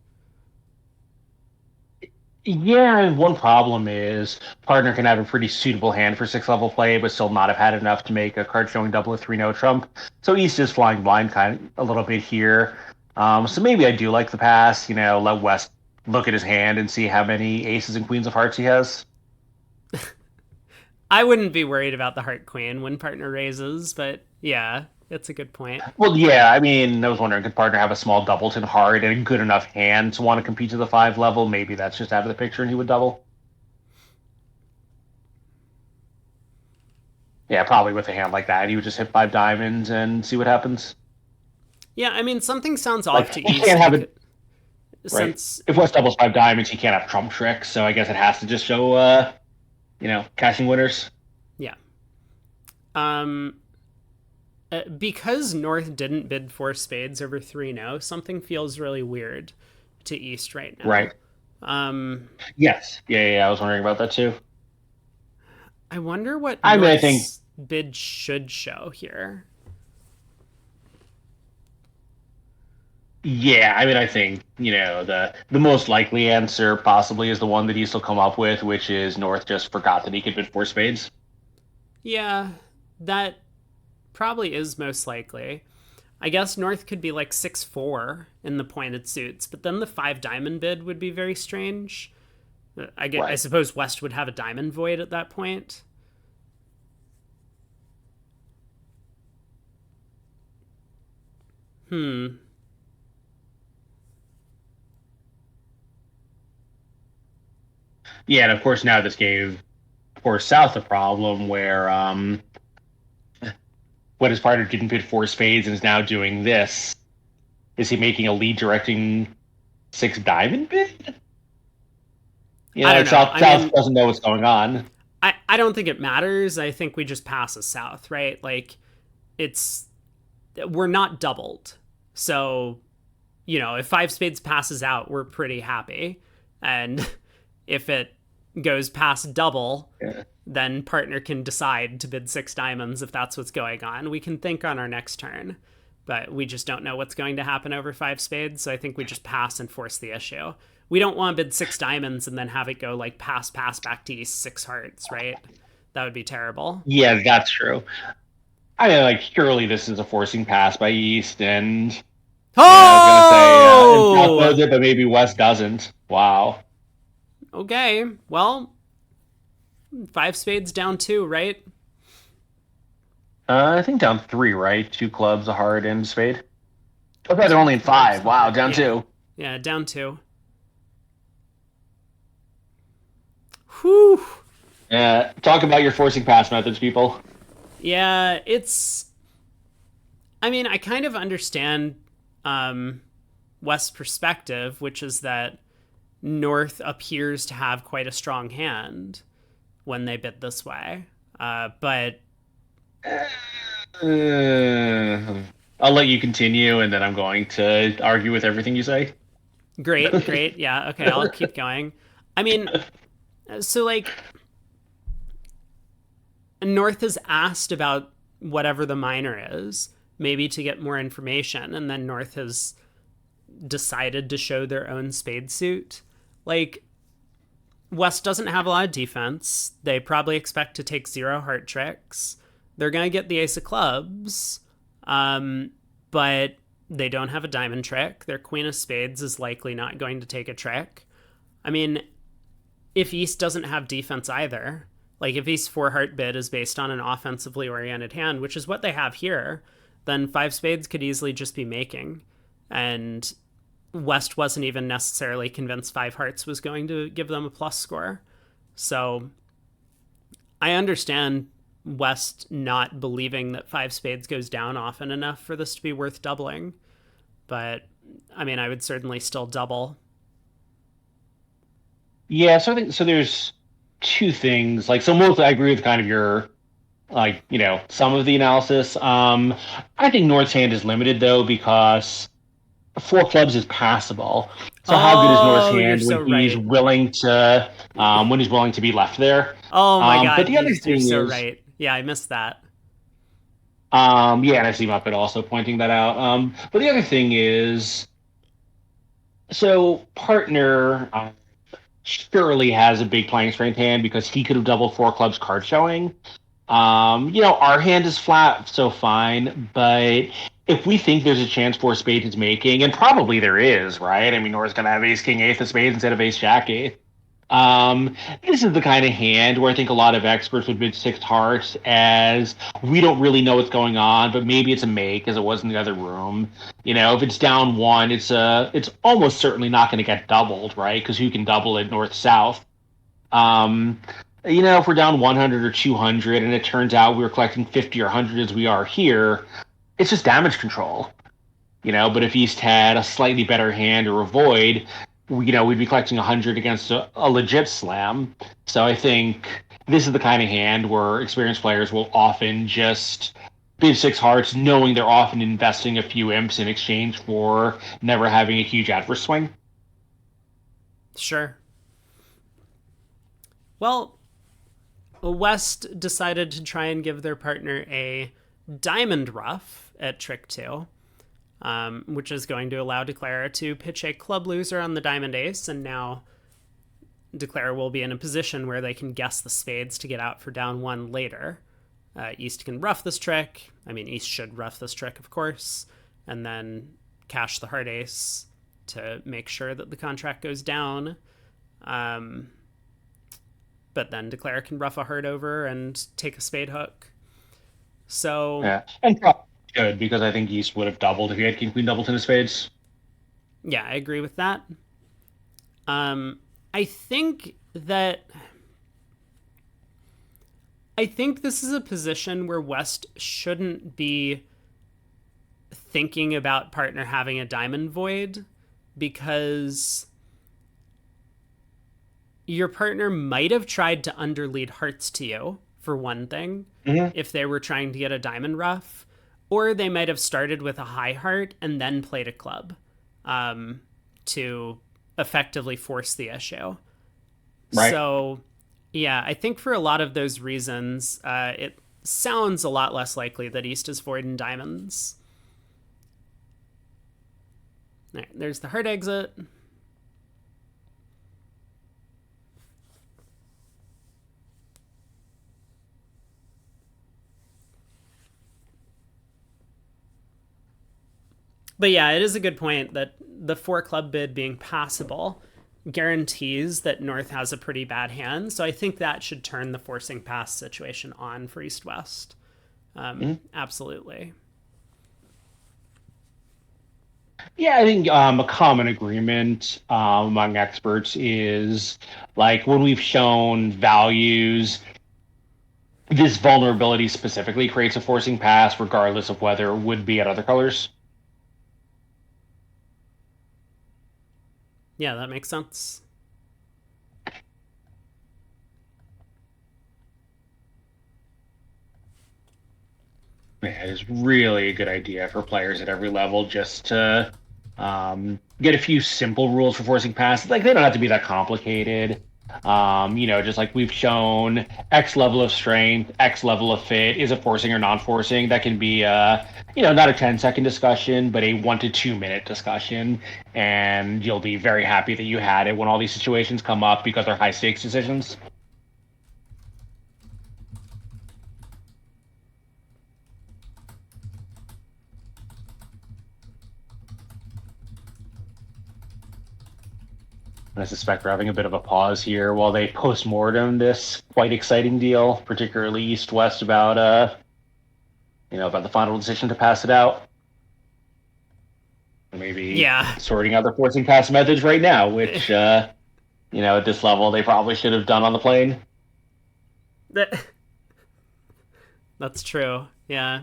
Yeah, and one problem is partner can have a pretty suitable hand for six level play, but still not have had enough to make a card showing double a 3-no trump. So East is flying blind kind of a little bit here. So maybe I do like the pass. Let West look at his hand and see how many aces and queens of hearts he has. I wouldn't be worried about the Heart Queen when partner raises, but yeah, that's a good point. Well, yeah, I mean, I was wondering, could partner have a small doubleton heart and a good enough hand to want to compete to the 5 level? Maybe that's just out of the picture and he would double. Yeah, probably with a hand like that, he would just hit 5 diamonds and see what happens. Yeah, I mean, something sounds off Like, to he can't East have because, it, right? since, If West doubles 5 diamonds, he can't have trump tricks, so I guess it has to just show, cashing winners. yeah. Um, because North didn't bid 4 spades over 3-no, something feels really weird to East right now. Right. Um, Yes. Yeah, I was wondering about that too. I wonder what I mean, I think North's bid should show here. Yeah, I mean, I think the most likely answer possibly is the one that he still come up with, which is North just forgot that he could bid 4 spades. Yeah, that probably is most likely. I guess North could be like 6-4 in the pointed suits, but then the 5 diamond bid would be very strange. I Right. suppose West would have a diamond void at that point. Hmm. Yeah, and of course now this gave of course South a problem where when his partner didn't bid 4 spades and is now doing this, is he making a lead directing 6 diamond bid? I don't know. I South mean, doesn't know what's going on. I don't think it matters. I think we just pass as South, right? Like, it's. We're not doubled. So, if 5 spades passes out, we're pretty happy. And if it goes past double, Yeah. then partner can decide to bid 6 diamonds if that's what's going on. We can think on our next turn, but we just don't know what's going to happen over 5 spades. So I think we just pass and force the issue. We don't want to bid 6 diamonds and then have it go like pass, back to East 6 hearts, right? That would be terrible. Yeah, that's true. I mean, like, surely this is a forcing pass by East, and I was gonna say, and South Oh! knows it, but maybe West doesn't. Wow. Okay, well, 5 spades down 2, right? I think down 3, right? 2 clubs, a heart, and a spade. Okay, they're Two only in clubs, 5. a Wow, heart. down Yeah, 2. yeah, down 2. Whew. Talk about your forcing pass methods, people. Yeah, it's. I mean, I kind of understand West's perspective, which is that North appears to have quite a strong hand when they bid this way. But I'll let you continue, and then I'm going to argue with everything you say. great, great. Yeah, okay, I'll keep going. I mean, so like, North has asked about whatever the minor is, maybe to get more information, and then North has decided to show their own spade suit. Like, West doesn't have a lot of defense. They probably expect to take 0 heart tricks. They're going to get the ace of clubs, but they don't have a diamond trick. Their queen of spades is likely not going to take a trick. I mean, if East doesn't have defense either, like if East 4 heart bid is based on an offensively oriented hand, which is what they have here, then 5 spades could easily just be making. And West wasn't even necessarily convinced 5 hearts was going to give them a plus score. So I understand West not believing that 5 spades goes down often enough for this to be worth doubling. but I mean, I would certainly still double. Yeah, so I think so. There's two things. Like, so mostly I agree with kind of your some of the analysis. I think North's hand is limited though because four clubs is passable. So how good is North's Oh, you're hand so right. when he's willing to be left there? Oh my But god, the other you're thing so is, right. Yeah, I missed that. yeah, and I see Muppet also pointing that out. But the other thing is, so partner surely has a big playing strength hand because he could have doubled four clubs card showing. Our hand is flat, so fine. But if we think there's a chance for spade is making, and probably there is, right? I mean, Nora's going to have ace king eighth of spades instead of ace jack eighth. This is the kind of hand where I think a lot of experts would bid six hearts as we don't really know what's going on, but maybe it's a make as it was in the other room. If it's down one, it's almost certainly not going to get doubled, right? Because who can double it north south? Um, if we're down 100 or 200 and it turns out we were collecting 50 or 100 as we are here, it's just damage control. But if East had a slightly better hand or a void, we'd be collecting 100 against a legit slam. So I think this is the kind of hand where experienced players will often just bid six hearts, knowing they're often investing a few imps in exchange for never having a huge adverse swing. Sure. Well, West decided to try and give their partner a diamond ruff at trick two, which is going to allow Declara to pitch a club loser on the diamond ace, and now Declara will be in a position where they can guess the spades to get out for down one later. East can ruff this trick. I mean, East should ruff this trick, of course, and then cash the heart ace to make sure that the contract goes down. But then Declara can ruff a heart over and take a spade hook. So, Yeah, and probably good because I think East would have doubled if he had king queen doubled in his spades. yeah, I agree with that. I think that I think this is a position where West shouldn't be thinking about partner having a diamond void because your partner might have tried to underlead hearts to you, for one thing, Mm-hmm. if they were trying to get a diamond ruff, or they might have started with a high heart and then played a club to effectively force the issue. Right. So, yeah, I think for a lot of those reasons, it sounds a lot less likely that East is void in diamonds. All right, there's the heart exit. But yeah, it is a good point that the four club bid being passable guarantees that North has a pretty bad hand. So I think that should turn the forcing pass situation on for East West. Absolutely. Yeah, I think a common agreement among experts is like when we've shown values, this vulnerability specifically creates a forcing pass, regardless of whether it would be at other colors. Yeah, that makes sense. Yeah, it is really a good idea for players at every level just to get a few simple rules for forcing passes. Like they don't have to be that complicated. Just like we've shown, X level of strength, X level of fit is a forcing or non-forcing. That can be, not a 10-second discussion, but a 1 to 2 minute discussion, and you'll be very happy that you had it when all these situations come up because they're high stakes decisions. I suspect we're having a bit of a pause here while they post-mortem this quite exciting deal, particularly East-West about the final decision to pass it out. Maybe Yeah. sorting out the forcing pass methods right now, which at this level they probably should have done on the plane. That's true. Yeah.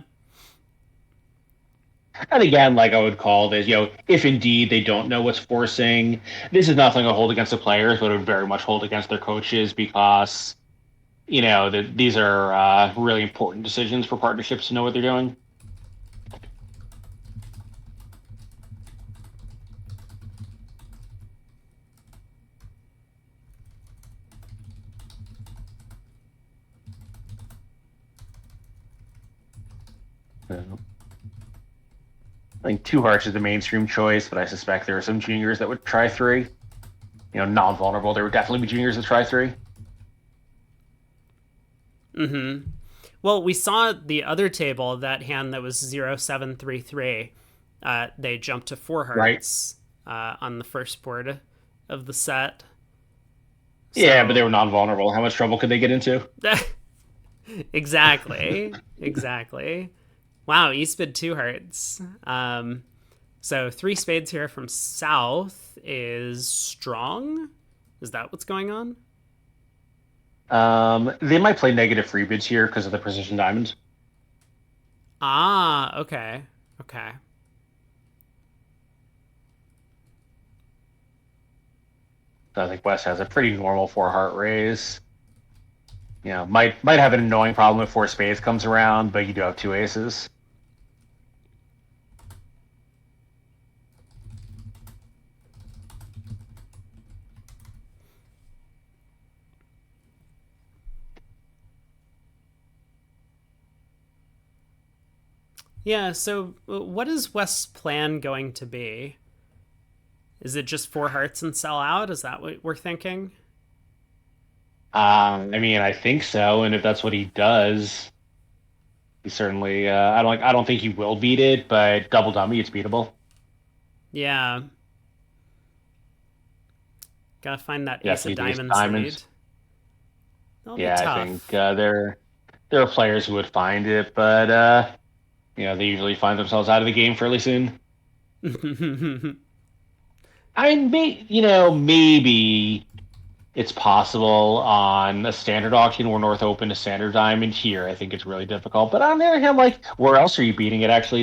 And again, like I would call this, if indeed they don't know what's forcing, this is nothing to hold against the players, but it would very much hold against their coaches because, these are really important decisions for partnerships to know what they're doing. So, I think two hearts is the mainstream choice, but I suspect there are some juniors that would try three. Non-vulnerable. There would definitely be juniors that try three. Mm-hmm. Well, we saw the other table, that hand that was 0733. They jumped to four Right. hearts on the first board of the set. Yeah, but they So, were non-vulnerable. How much trouble could they get into? exactly. Exactly. Wow, Eastbid two hearts. So three spades here from South is strong. Is that what's going on? They might play negative free bids here because of the precision diamonds. Ah, okay. Okay. So I think West has a pretty normal four heart raise. Might have an annoying problem if four spades comes around, but you do have two aces. Yeah, so what is West's plan going to be? Is it just four hearts and sell out? Is that what we're thinking? I think so, and if that's what he does, he certainly. I don't think he will beat it, but double dummy, it's beatable. Yeah. Gotta find that ace of Definitely the ace of diamonds lead. diamonds. That'll be Yeah, I think tough. there are players who would find it, but they usually find themselves out of the game fairly soon. Maybe it's possible on a standard auction or North Open to standard diamond. Here, I think it's really difficult. But on the other hand, like, where else are you beating it? Actually,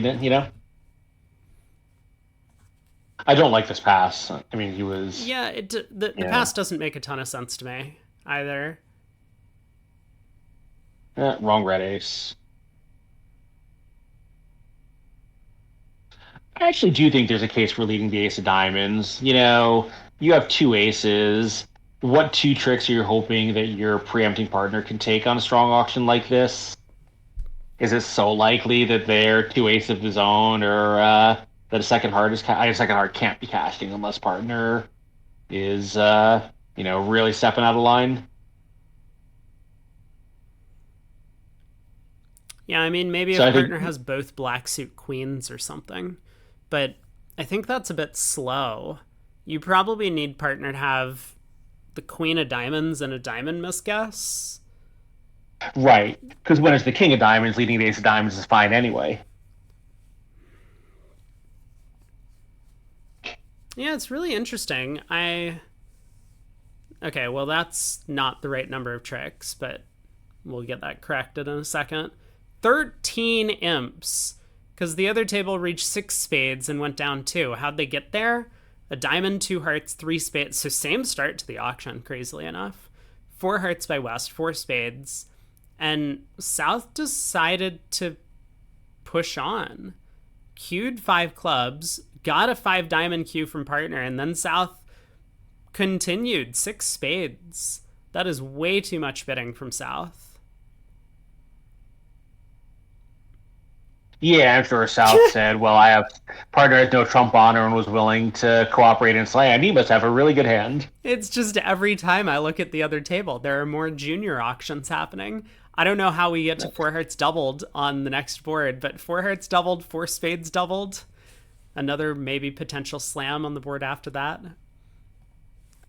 I don't like this pass. I mean, he was, Yeah, the yeah, pass doesn't make a ton of sense to me either. wrong red ace. I actually do think there's a case for leading the ace of diamonds. You have two aces. What two tricks are you hoping that your preempting partner can take on a strong auction like this? Is it so likely that they're two aces of his own, or that a second heart can't be cashing unless partner is really stepping out of line? Yeah, I mean, maybe So if I partner think has both black suit queens or something. But I think that's a bit slow. You probably need partner to have the queen of diamonds and a diamond misguess. right, because when it's the king of diamonds leading the ace of diamonds is fine anyway. Yeah, it's really interesting. Okay, well, that's not the right number of tricks, but we'll get that corrected in a second. 13 imps, because the other table reached six spades and went down two. How'd they get there? A diamond, two hearts, three spades. So same start to the auction, crazily enough. Four hearts by West, four spades. And South decided to push on. Queued five clubs, got a five diamond cue from partner, and then South continued six spades. That is way too much bidding from South. Yeah, I'm sure South said, "Well, I have partner has no trump honor and was willing to cooperate and slam. He must have a really good hand." It's just every time I look at the other table, there are more junior auctions happening. I don't know how we get to four hearts doubled on the next board, but four hearts doubled, four spades doubled. Another maybe potential slam on the board after that.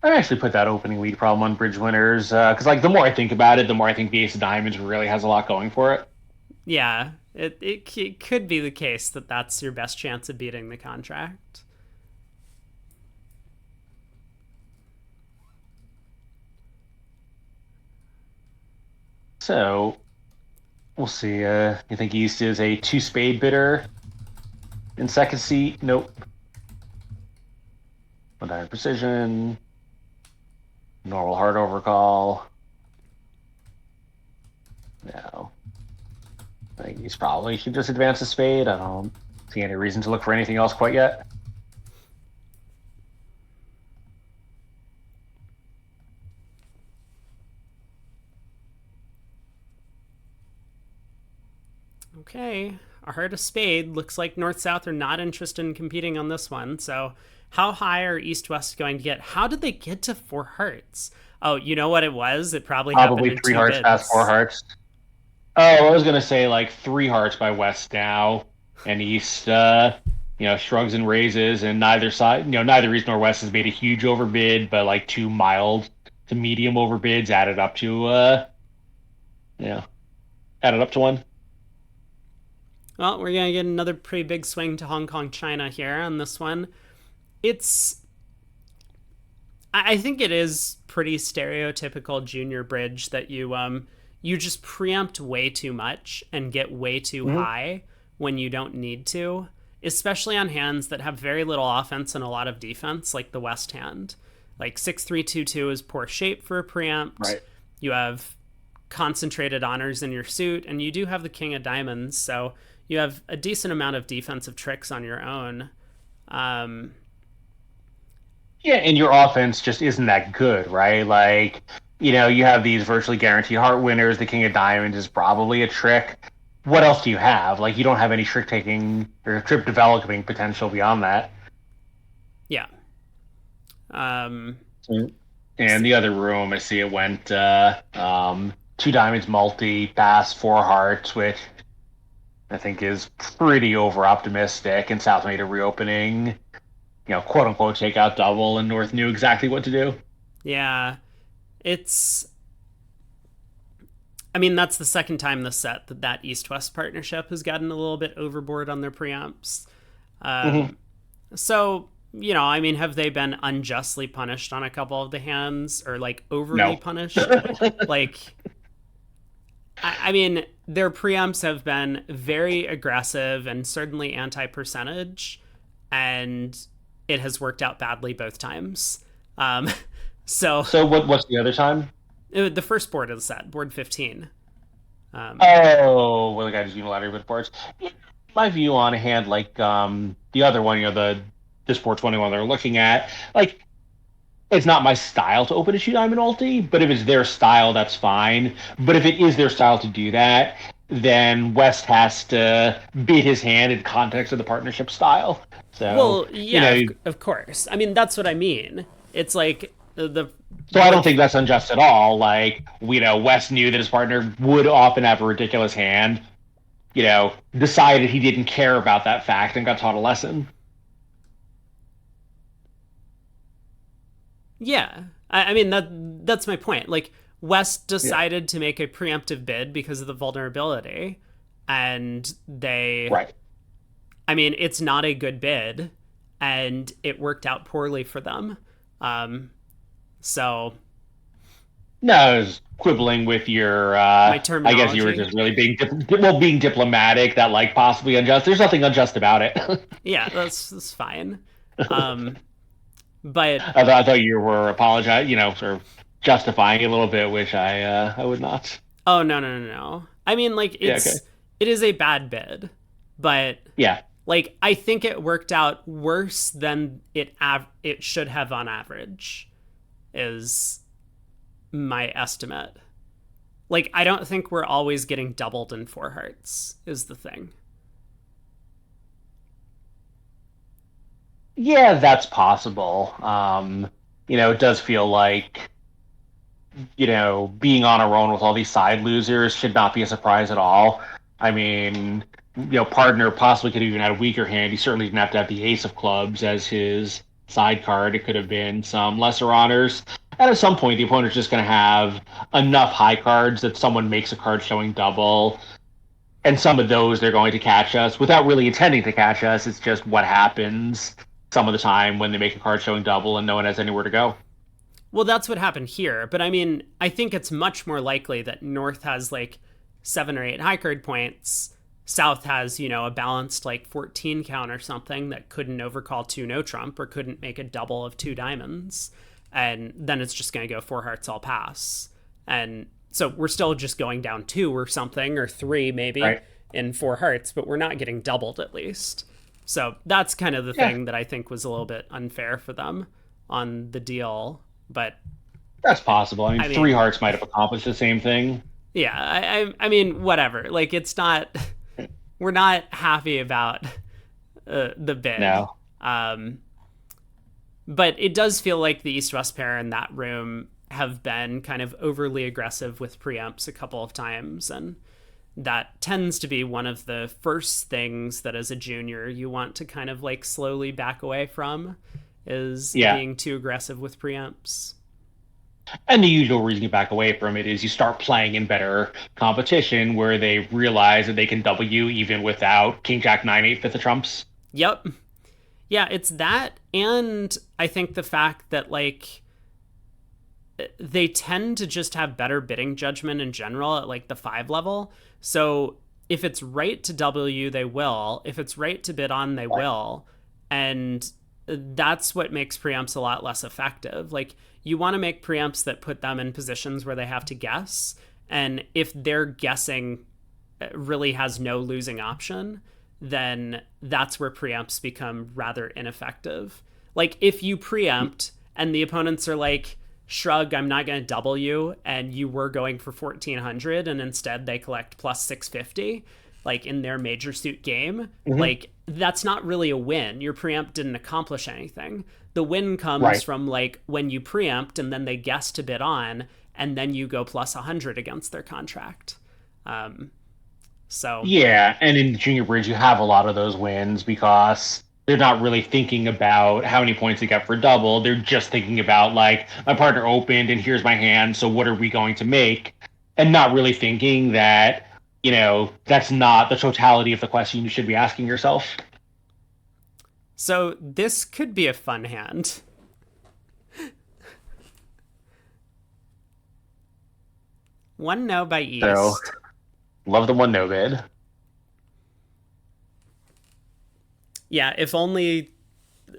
I actually put that opening lead problem on bridge winners because, like, the more I think about it, the more I think the ace of diamonds really has a lot going for it. Yeah, it could be the case that that's your best chance of beating the contract. So we'll see. You think East is a two spade bidder? In second seat, nope. 1 precision. Normal hard overcall. No. I think he's probably should just advance the spade. I don't see any reason to look for anything else quite yet. Okay, a heart of spade. Looks like North-South are not interested in competing on this one. So how high are East-West going to get? How did they get to 4 hearts? Oh, you know what it was? It probably happened Probably in 3 two hearts bids. past 4 hearts. Oh, I was gonna say like 3 hearts by West now, and East, shrugs and raises, and neither side, neither East nor West has made a huge overbid, but like 2 mild to medium overbids added up to, added up to 1. Well, we're going to get another pretty big swing to Hong Kong, China here on this one. It's. I think it is pretty stereotypical junior bridge that you just preempt way too much and get way too high when you don't need to, especially on hands that have very little offense and a lot of defense, like the West hand. Like 6-3-2-2 is poor shape for a preempt. Right. You have concentrated honors in your suit, and you do have the king of diamonds, so you have a decent amount of defensive tricks on your own. Yeah, and your offense just isn't that good, right? Like, you have these virtually guaranteed heart winners. The king of diamonds is probably a trick. What else do you have? Like, you don't have any trick taking or trick developing potential beyond that. Yeah. And the other room, I see it went 2 diamonds multi, pass 4 hearts, which I think is pretty over optimistic. And South made a reopening, quote unquote, take out double, and North knew exactly what to do. Yeah. That's the second time this set that East-West partnership has gotten a little bit overboard on their preempts. So, have they been unjustly punished on a couple of the hands, or like overly punished? Like, their preempts have been very aggressive and certainly anti-percentage, and it has worked out badly both times. So what's the other time? The first board of the set, board 15. The guy just unilaterally with boards. My view on a hand like the other one, this board 21 they're looking at, like, it's not my style to open a 2 diamond ulti, but if it's their style, that's fine. But if it is their style to do that, then West has to beat his hand in context of the partnership style. So, of course. That's what I mean. It's like So I don't think that's unjust at all. Like, West knew that his partner would often have a ridiculous hand, decided he didn't care about that fact and got taught a lesson. Yeah. That's my point. Like, West decided to make a preemptive bid because of the vulnerability, and they... Right. It's not a good bid, and it worked out poorly for them. So... No, I was quibbling with your... my terminology. I guess you were just really being diplomatic, that, like, possibly unjust. There's nothing unjust about it. Yeah, that's fine. But I thought you were apologizing, sort of justifying it a little bit, which I would not. Oh, no. It is a bad bid, but yeah, like, I think it worked out worse than it should have on average, is my estimate. Like, I don't think we're always getting doubled in 4 hearts, is the thing. Yeah, that's possible. It does feel like, being on our own with all these side losers should not be a surprise at all. Partner possibly could have even had a weaker hand. He certainly didn't have to have the ace of clubs as his side card. It could have been some lesser honors. And at some point, the opponent's just going to have enough high cards that someone makes a card showing double. And some of those they're going to catch us without really intending to catch us. It's just what happens some of the time when they make a card showing double and no one has anywhere to go. Well, that's what happened here. But I think it's much more likely that North has like 7 or 8 high card points, South has, a balanced like 14 count or something that couldn't overcall two no trump or couldn't make a double of two diamonds. And then it's just going to go four hearts all pass. And so we're still just going down two or something, or three maybe Right. in four hearts, but we're not getting doubled at least. So that's kind of the Yeah, thing that I think was a little bit unfair for them on the deal. But that's possible. I mean, I three mean, hearts might have accomplished the same thing. yeah, I mean, whatever. Like, it's not, we're not happy about the bid. No. Um, but it does feel like the East West pair in that room have been kind of overly aggressive with preempts a couple of times. And that tends to be one of the first things that as a junior you want to kind of like slowly back away from, is Yeah. being too aggressive with preempts. And the usual reason you back away from it is you start playing in better competition where they realize that they can double you even without King Jack 9 8 fifth of trumps. Yep. Yeah, it's that. And I think the fact that, like, they tend to just have better bidding judgment in general at, like, the 5 level. So if it's right to W, they will. If it's right to bid on, they will. And that's what makes preempts a lot less effective. Like, you want to make preempts that put them in positions where they have to guess. And if their guessing really has no losing option, then that's where preempts become rather ineffective. Like, if you preempt and the opponents are like, shrug, I'm not going to double you, and you were going for 1400 and instead they collect plus 650, like in their major suit game, like, that's not really a win. Your preempt didn't accomplish anything. The win comes Right. from like when you preempt and then they guess to bid on, and then you go plus 100 against their contract. So Yeah, and in Junior Bridge, you have a lot of those wins because they're not really thinking about how many points they get for double. They're just thinking about, like, my partner opened and here's my hand, so what are we going to make? And not really thinking that, that's not the totality of the question you should be asking yourself. So this could be a fun hand. One no by So, East. love the one no bid. Yeah, if only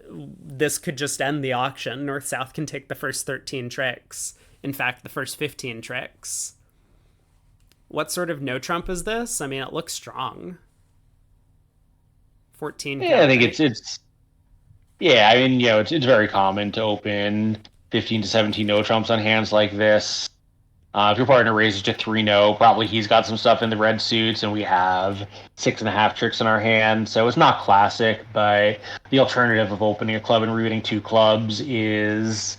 this could just end the auction. North South can take the first 13 tricks. In fact, the first 15 tricks. What sort of no trump is this? I mean, it looks strong. 14 Yeah, I count, think right? yeah, I mean, it's very common to open 15 to 17 no trumps on hands like this. If your partner raises to 3 no, probably he's got some stuff in the red suits, and we have 6.5 tricks in our hand. So it's not classic, but the alternative of opening a club and reading two clubs is,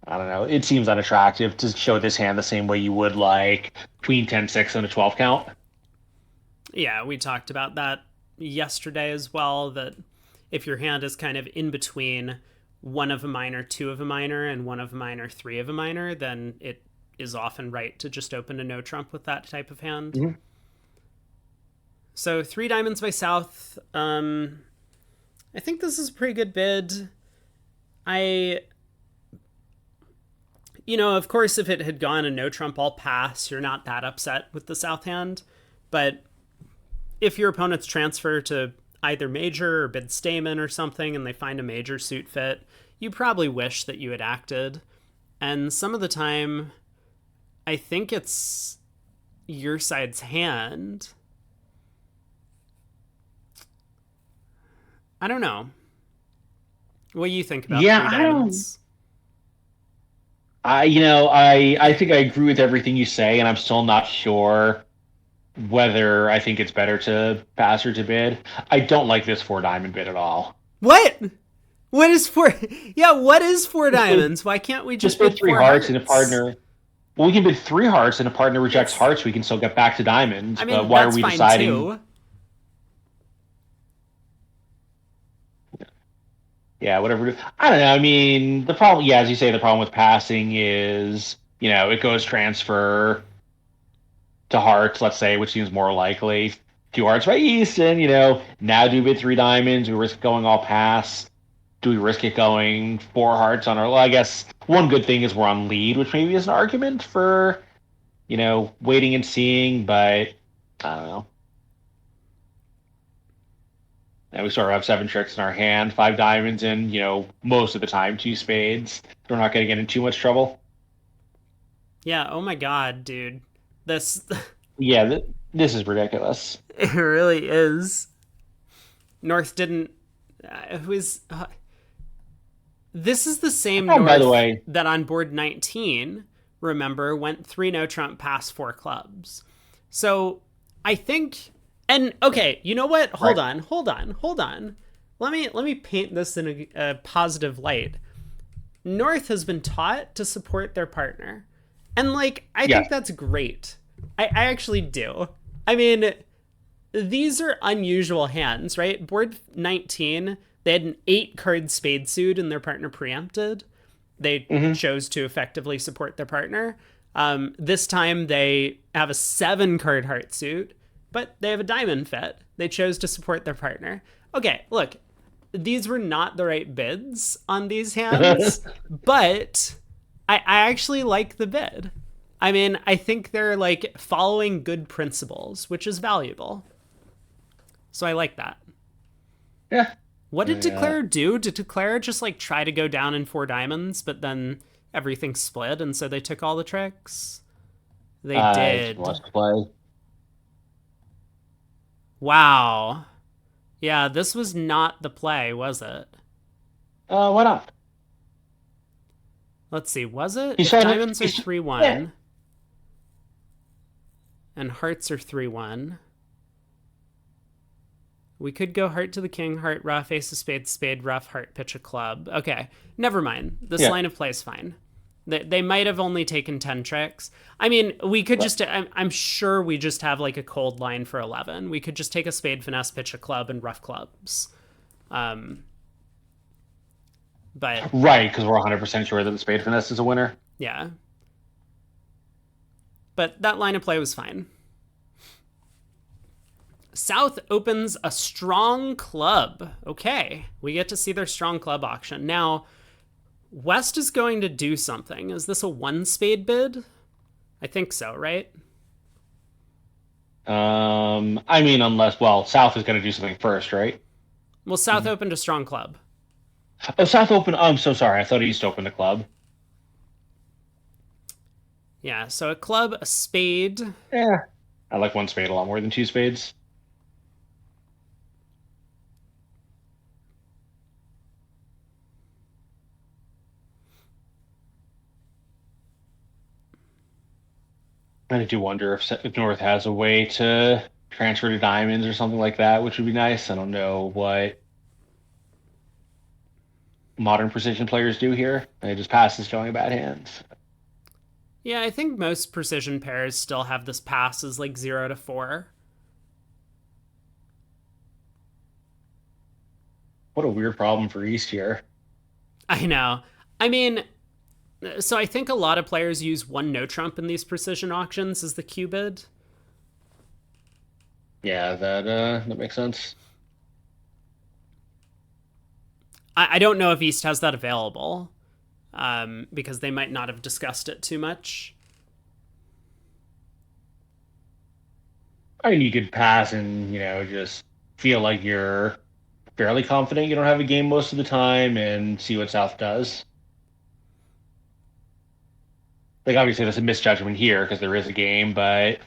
I don't know, it seems unattractive to show this hand the same way you would like Queen 10 6 and a 12 count. Yeah, we talked about that yesterday as well, that if your hand is kind of in between one of a minor, two of a minor, and one of a minor, three of a minor, then it is often right to just open a no trump with that type of hand. Mm-hmm. So 3 diamonds by South. I think this is a pretty good bid. I, of course, if it had gone a no trump all pass, you're not that upset with the South hand. But if your opponents transfer to either major or bid Stamen or something and they find a major suit fit, you probably wish that you had acted. And some of the time, I think it's your side's hand. I don't know. What do you think about Yeah, three I don't. diamonds? I think I agree with everything you say, and I'm still not sure whether I think it's better to pass or to bid. I don't like this 4 diamond bid at all. What? What is four? Yeah, what is four Just bid, diamonds? Why can't we just just bid bid three four hearts and a hearts? partner. Well, we can bid 3 hearts and a partner rejects That's, hearts. We can still get back to diamonds. I But mean, why are that's we fine deciding? too. Yeah, whatever. I don't know. I mean, the problem, yeah, as you say, the problem with passing is, it goes transfer to hearts, let's say, which seems more likely. 2 hearts by Easton, now do bid 3 diamonds. We risk going all pass. Do we risk it going 4 hearts on our? Well, I guess one good thing is we're on lead, which maybe is an argument for, waiting and seeing. But I don't know. And we sort of have seven tricks in our hand, five diamonds, and most of the time two spades. We're not going to get in too much trouble. Yeah, oh my god, dude. This Yeah, this is ridiculous. it really is. North didn't who is this is the same Oh, by the North way, that on board 19, remember, went 3 no trump past 4 clubs. So, I think and okay, you know what? right. Hold on. Let me paint this in a positive light. North has been taught to support their partner. And like I Yes. think that's great. I actually do. I mean, these are unusual hands, right? Board 19, they had an 8 card spade suit and their partner preempted. They Hmm. chose to effectively support their partner. This time they have a 7 card heart suit, but they have a diamond fit. They chose to support their partner. Okay, look, these were not the right bids on these hands, but I actually like the bid. I mean, I think they're like following good principles, which is valuable. So I like that. Yeah. What did Yeah. Declare do? Did Declare just like try to go down in 4 diamonds, but then everything split and so they took all the tricks? They I just did. watched the play. Wow. Yeah, this was not the play, was it? Why not? Let's see, was it? He If shot it. diamonds are 3 Yeah. 1 and hearts are 3 1, we could go heart to the king, heart rough, ace of spades, spade rough, heart pitch a club. Okay, never mind. This Yeah. line of play is fine. They might have only taken 10 tricks. I mean, we could But, just, I'm sure we just have like a cold line for 11. We could just take a spade, finesse, pitch a club, and rough clubs. Um, but right, because we're 100% sure that the spade finesse is a winner. yeah. But that line of play was fine. South opens a strong club. Okay, we get to see their strong club auction. Now, West is going to do something. Is this a 1 spade bid? I think so, right? I mean, unless, well, South is going to do something first, right? Well, South opened a strong club. Oh, South open. Oh, I'm so sorry. I thought he used to open the club. Yeah, so a club, a spade. Yeah. I like one spade a lot more than two spades. I do wonder if North has a way to transfer to diamonds or something like that, which would be nice. I don't know what modern precision players do here. They just pass as showing bad hands. Yeah, I think most precision pairs still have this pass as like 0 to 4. What a weird problem for East here. I know. I mean, so I think a lot of players use 1 no trump in these precision auctions as the Q bid. Yeah, that makes sense. I don't know if East has that available, because they might not have discussed it too much. I mean, you could pass and just feel like you're fairly confident you don't have a game most of the time and see what South does. Like obviously there's a misjudgment here because there is a game, but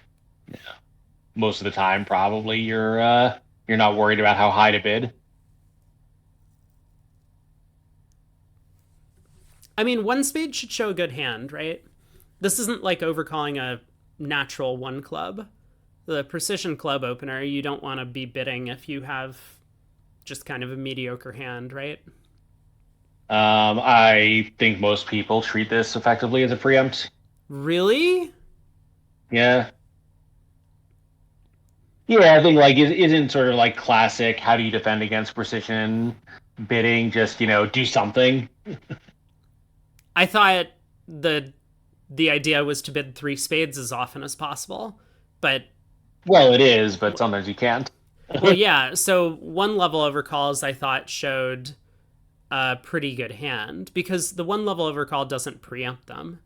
most of the time probably you're not worried about how high to bid. I mean, 1 spade should show a good hand, right? This isn't like overcalling a natural 1 club. The precision club opener, you don't want to be bidding if you have just kind of a mediocre hand, right? I think most people treat this effectively as a preempt. Really? Yeah. Yeah, I think like it isn't sort of like classic how do you defend against precision bidding, just do something. I thought the idea was to bid 3 spades as often as possible, but Well, it is, but sometimes you can't. well, yeah. So 1 level overcalls I thought showed a pretty good hand because the 1 level overcall doesn't preempt them.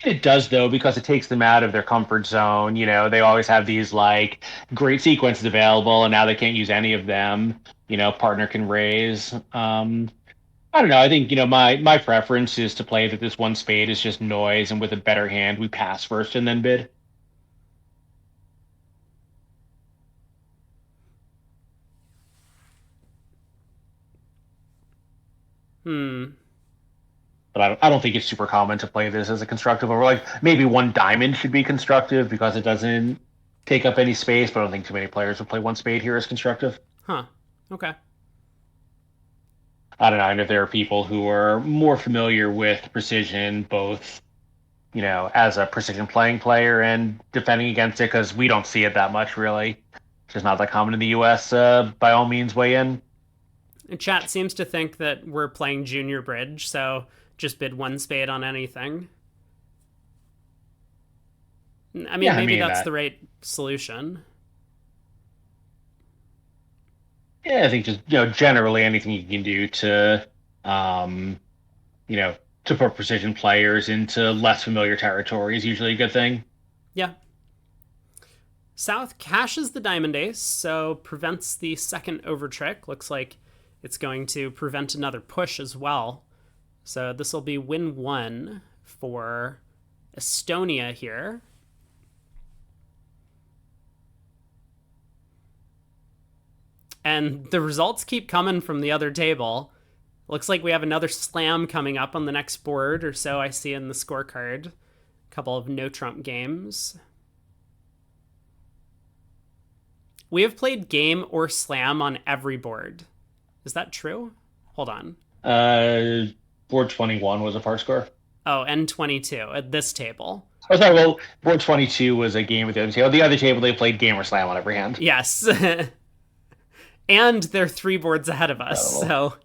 It does though, because it takes them out of their comfort zone. They always have these like great sequences available, and now they can't use any of them. Partner can raise. I don't know. I think my preference is to play that this one spade is just noise, and with a better hand, we pass first and then bid. Hmm. But I don't think it's super common to play this as a constructive. Or like maybe one diamond should be constructive because it doesn't take up any space. But I don't think too many players would play one spade here as constructive. Huh. Okay. I don't know. And if there are people who are more familiar with precision, both as a precision playing player and defending against it, because we don't see it that much really. It's just not that common in the U.S. By all means, weigh in. Chat seems to think that we're playing junior bridge, so just bid one spade on anything. I mean, Yeah, maybe that's that. the right solution. Yeah, I think just generally anything you can do to um, you know to put precision players into less familiar territory is usually a good thing. Yeah. South cashes the diamond ace, so prevents the second over trick. Looks like it's going to prevent another push as well. So this will be win one for Estonia here. And the results keep coming from the other table. Looks like we have another slam coming up on the next board, or so I see in the scorecard. A couple of no trump games. We have played game or slam on every board. Is that true? Hold on. Uh, Board 21 was a par score. Oh, N22 at this table. Oh, sorry. Well, board 22 was a game with the other table. The other table they played game or slam on every hand. Yes. And they're 3 boards ahead of us, Incredible. so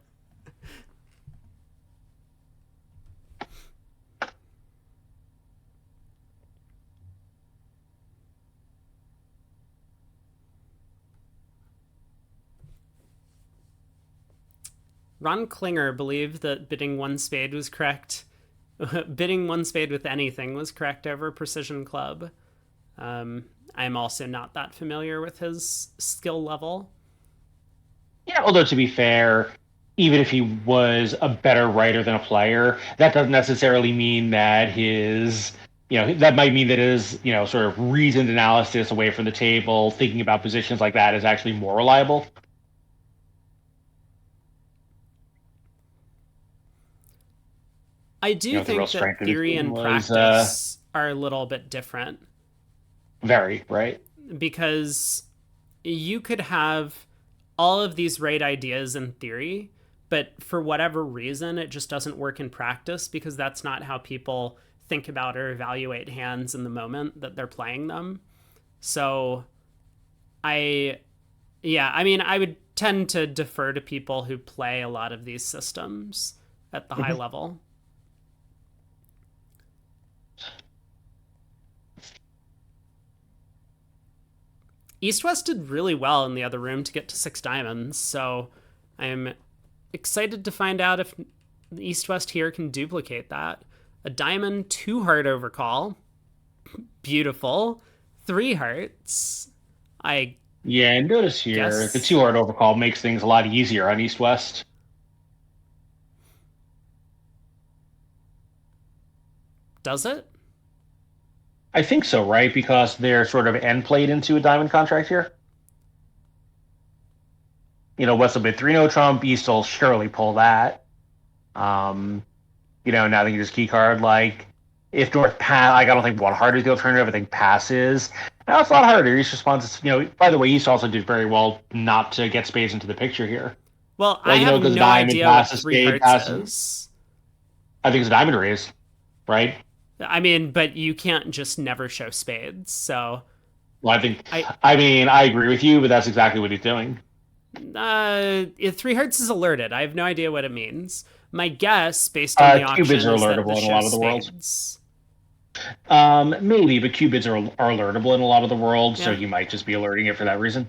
Ron Klinger believed that bidding one spade was correct. Bidding one spade with anything was correct over Precision Club. I'm also not that familiar with his skill level. Yeah, although to be fair, even if he was a better writer than a player, that doesn't necessarily mean that that might mean that his, sort of reasoned analysis away from the table, thinking about positions like that is actually more reliable. I do The real think that strength of his theory game and was practice are a little bit different very, right? because you could have all of these right ideas in theory, but for whatever reason, it just doesn't work in practice because that's not how people think about or evaluate hands in the moment that they're playing them. So I, yeah, I mean, I would tend to defer to people who play a lot of these systems at the high Mhm. level. East West did really well in the other room to get to 6 diamonds, so I'm excited to find out if East West here can duplicate that. A diamond, 2 heart overcall. Beautiful. 3 hearts. I Yeah, and notice here the guess. two hard overcall makes things a lot easier on East West. Does it? I think so, right? Because they're sort of end played into a diamond contract here. West will bid 3 no trump, East will surely pull that. Um, now they can just key card like if North pass, like I don't think one hard is the alternative. I think passes. Now it's a lot harder. East responds. By the way, East also did very well not to get spades into the picture here. Well, I Like have because no diamond idea what passes, 3 spade hearts passes. is. I think it's a diamond raise, right? I mean, but you can't just never show spades, so Well, I think. I I mean, I agree with you, but that's exactly what he's doing. 3 hearts is alerted. I have no idea what it means. My guess, based on the Qubits auction, are is that alertable this in a lot shows of the world. spades. Maybe, but qubits are alertable in a lot of the world, so Yeah. he might just be alerting it for that reason.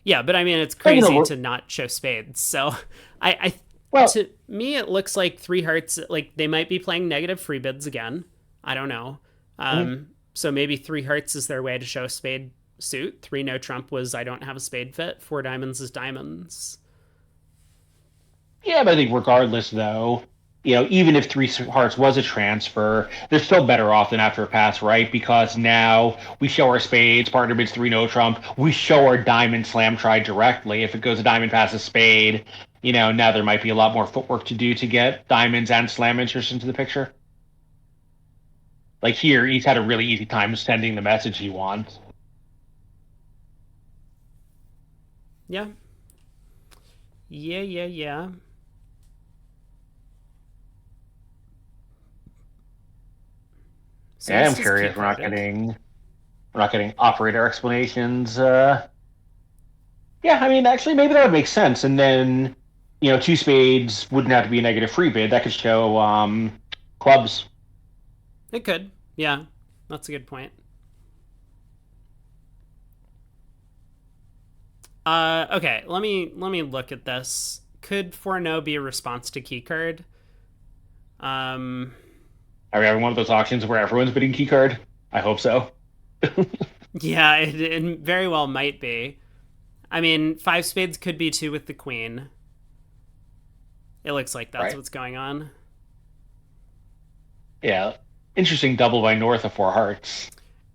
Yeah, but I mean, it's But, crazy to not show spades. So, I well, to me, it looks like 3 hearts. Like they might be playing negative free bids again. I don't know. Mhm. So maybe three hearts is their way to show spade suit. Three no trump was I don't have a spade fit. Four diamonds is diamonds. Yeah, but I think regardless, though, even if three hearts was a transfer, they're still better off than after a pass, right? Because now we show our spades, partner bids three no trump. We show our diamond slam try directly. If it goes a diamond past a spade, now there might be a lot more footwork to do to get diamonds and slam interest into the picture. Like here, he's had a really easy time sending the message he wants. Yeah. Yeah, yeah, yeah. So Yeah, I'm this is key curious. We're not carded. getting we're not getting operator explanations. Yeah, I mean, actually, maybe that would make sense. And then, two spades wouldn't have to be a negative free bid. That could show clubs. It could. Yeah, that's a good point. Okay, let me look at this. Could 4 no be a response to key card? Um, Are we having one of those auctions where everyone's bidding key card? I hope so. yeah, it very well might be. I mean, five spades could be two with the queen. It looks like that's Right. what's going on. Yeah. Interesting double by North of four hearts.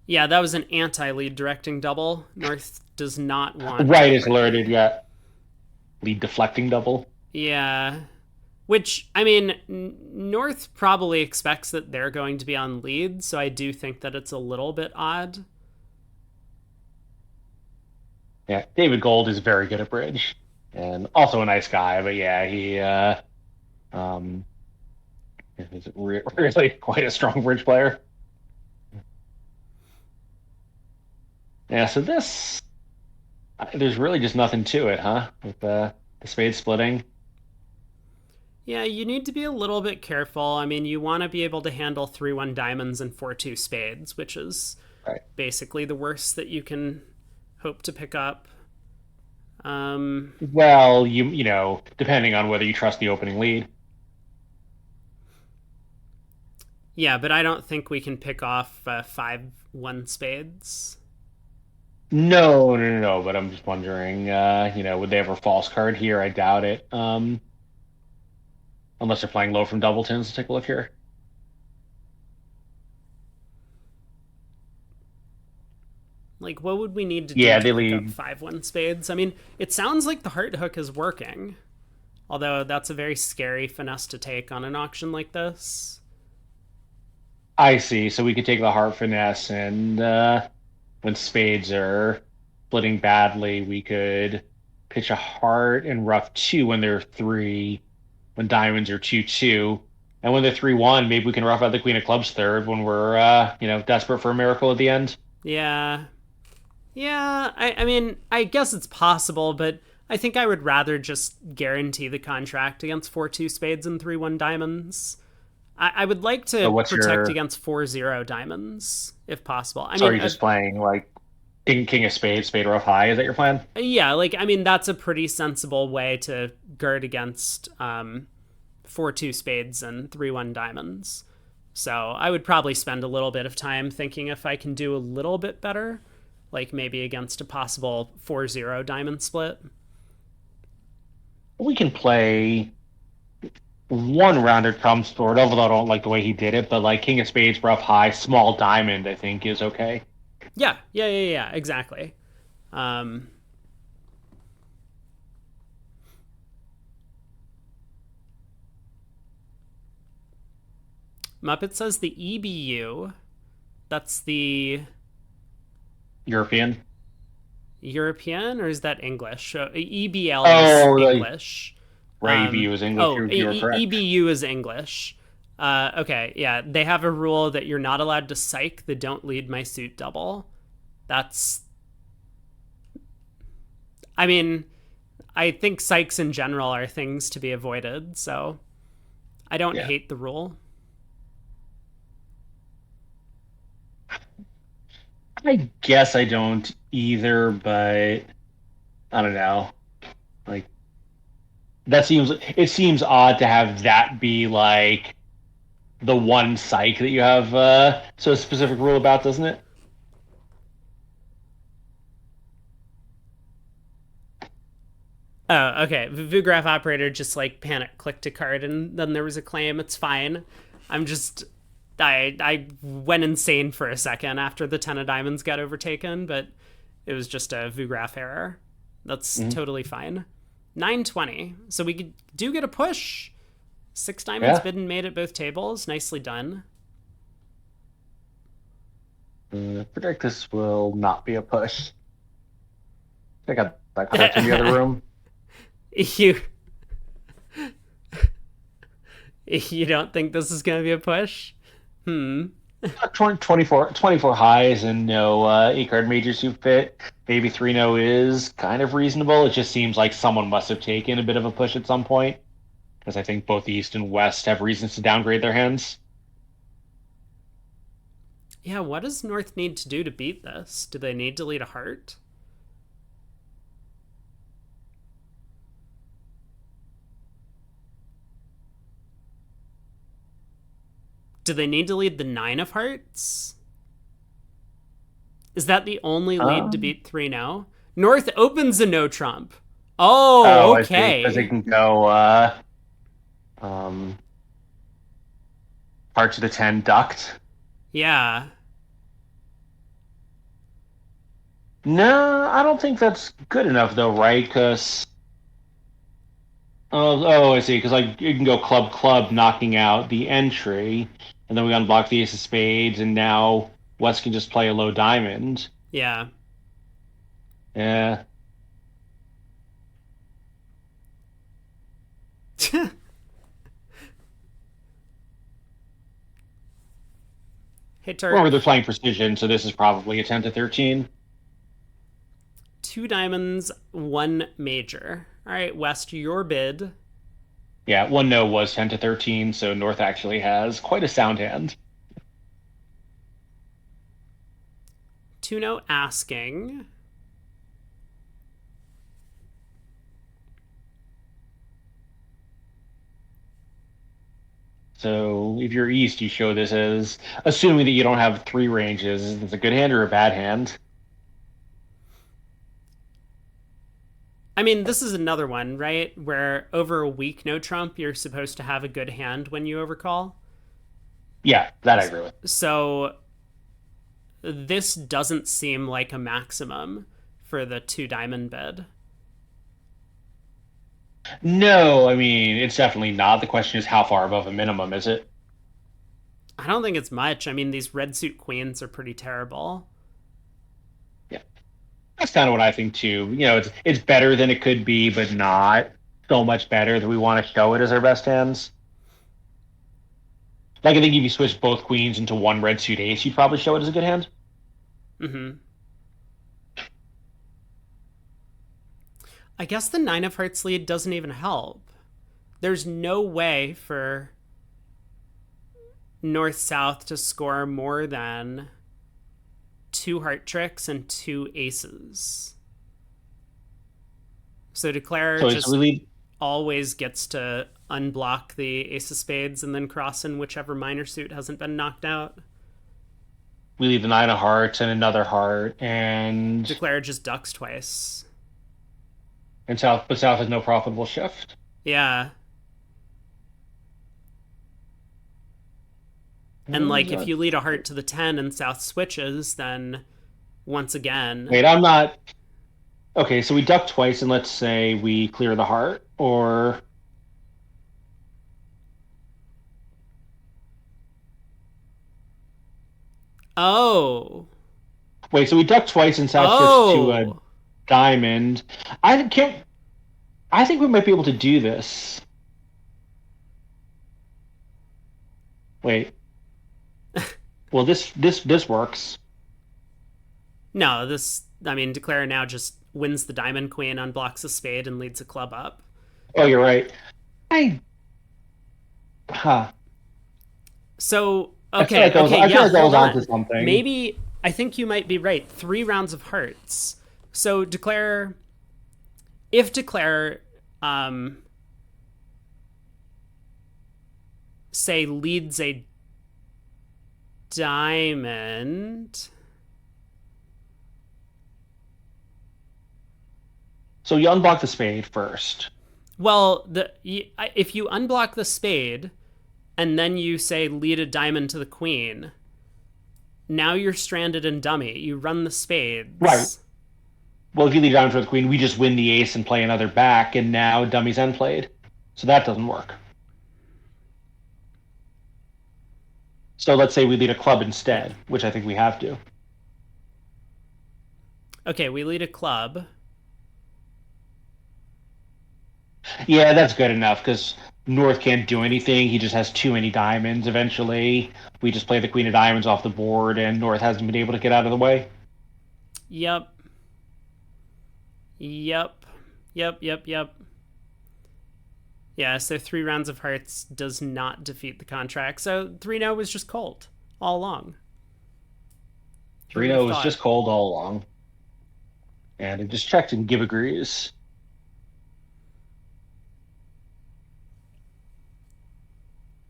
Yeah, that was an anti-lead directing double. North does not want Right is jeopardy. alerted, yeah. Lead deflecting double. Yeah. Which, I mean, North probably expects that they're going to be on lead, so I do think that it's a little bit odd. Yeah. David Gold is very good at bridge. And also a nice guy, but yeah, he um is really quite a strong bridge player. Yeah, so this there's really just nothing to it, huh? With the spade splitting. Yeah, you need to be a little bit careful. I mean, you want to be able to handle 3-1 diamonds and 4-2 spades, which is Right. basically the worst that you can hope to pick up. Um, Well, depending on whether you trust the opening lead. yeah, but I don't think we can pick off 5-1 spades. No, no, no, no. But I'm just wondering, would they ever false card here? I doubt it. Unless they're playing low from double tens. Let's take a look here. Like, what would we need to do Yeah, to they pick up lead. 5-1 spades? I mean, it sounds like the heart hook is working, although that's a very scary finesse to take on an auction like this. I see. So we could take the heart finesse, and when spades are splitting badly, we could pitch a heart and rough two when they're three, when diamonds are 2-2. And when they're 3-1, maybe we can rough out the queen of clubs third when we're, desperate for a miracle at the end. Yeah. Yeah, I mean, I guess it's possible, but I think I would rather just guarantee the contract against 4-2 spades and 3-1 diamonds. I would like to So what's protect your? against 4-0 diamonds, if possible. I So are mean, you just playing like king of spades, spade rough high? Is that your plan? yeah, like, I mean, that's a pretty sensible way to guard against 4-2 spades and 3-1 diamonds. So I would probably spend a little bit of time thinking if I can do a little bit better, like maybe against a possible 4-0 diamond split. We can play one rounder come sword, although I don't like the way he did it, but like king of spades, rough high, small diamond, I think is okay. Yeah, yeah, yeah, yeah, exactly. Um, Muppet says the EBU, that's the European. European, or is that English? EBL is Oh, like English. right, EBU is English. Oh, You're correct. EBU is English. Okay, yeah, they have a rule that you're not allowed to psych the don't lead my suit double. That's, I mean, I think psychs in general are things to be avoided, so I don't Yeah. hate the rule. I guess I don't either, but I don't know. Like it seems odd to have that be like the one psych that you have so a specific rule about, doesn't it? Oh, okay. VuGraph operator just like panic clicked a card and then there was a claim. It's fine. I'm just I went insane for a second after the 10 of diamonds got overtaken, but it was just a VuGraph error. That's totally fine. 920. So we do get a push. 6 diamonds Yeah. bid and made at both tables. Nicely done. Predict this will not be a push. I got that card from the other room. you you don't think this is going to be a push? 24 highs and no E-card majors who fit. Maybe 3-no is kind of reasonable. It just seems like someone must have taken a bit of a push at some point. Because I think both East and West have reasons to downgrade their hands. Yeah, what does North need to do to beat this? Do they need to lead a heart? Do they need to lead the 9 of hearts? Is that the only lead to beat 3-0? North opens a no trump. Oh, okay. Because they can go heart to the 10 ducked. Yeah. No, I don't think that's good enough though, right? Because I see. Because like you can go club club, knocking out the entry, and then we unblock the ace of spades, and now West can just play a low diamond. Yeah. Yeah. Hey, Turk. Remember, they're playing precision, so this is probably a 10 to 13. 2 diamonds, 1 major. All right, West, your bid. Yeah, 1-no was 10 to 13, so North actually has quite a sound hand. 2-no asking. So if you're East, you show this as assuming that you don't have 3 ranges. Is this a good hand or a bad hand? I mean, this is another one, right? Where over a week no trump, you're supposed to have a good hand when you overcall. Yeah, that I agree with. So this doesn't seem like a maximum for the 2 diamond bid. No, I mean, it's definitely not. The question is how far above a minimum is it? I don't think it's much. I mean, these red suit queens are pretty terrible. Yeah. That's kind of what I think too. You know, it's better than it could be, but not so much better that we want to show it as our best hands. Like I think if you switch both queens into one red suit ace, you'd probably show it as a good hand. Mm-hmm. I guess the 9 of hearts lead doesn't even help. There's no way for North-South to score more than 2 heart tricks and 2 aces. So Declare So just really always gets to unblock the ace of spades and then cross in whichever minor suit hasn't been knocked out. we leave the 9 of hearts and another heart, and Declare just ducks twice. South, but South has no profitable shift. Yeah. And like if you lead a heart to the 10 and South switches, then once again. Wait, I'm not. Okay, so we duck twice, and let's say we clear the heart, or Oh. wait, so we duck twice, and South shifts to a diamond. I can't. I think we might be able to do this. Wait. Well, this works. No, this, I mean, Declare now just wins the diamond queen, unblocks a spade, and leads a club up. Oh, you're right. Huh. So, I feel okay, like I was, okay, I feel yeah, like I was hold onto on. something. Maybe, I think you might be right. 3 rounds of hearts. So Declare, if Declare, say, leads a diamond. So you unblock the spade first. Well, if you unblock the spade and then you say lead a diamond to the queen, now you're stranded in dummy. You run the Right. spades. Well, if you lead diamond for the queen, we just win the ace and play another back, and now dummy's end played. So that doesn't work. So let's say we lead a club instead, which I think we have to. Okay, we lead a club. Yeah, that's good enough because North can't do anything. He just has too many diamonds. Eventually, we just play the queen of diamonds off the board, and North hasn't been able to get out of the way. Yep. Yep. Yep, yep, yep. Yeah, so 3 rounds of hearts does not defeat the contract. So 3-0 was just cold all along. 3-0 was just cold all along. And it just checked and Gib agrees.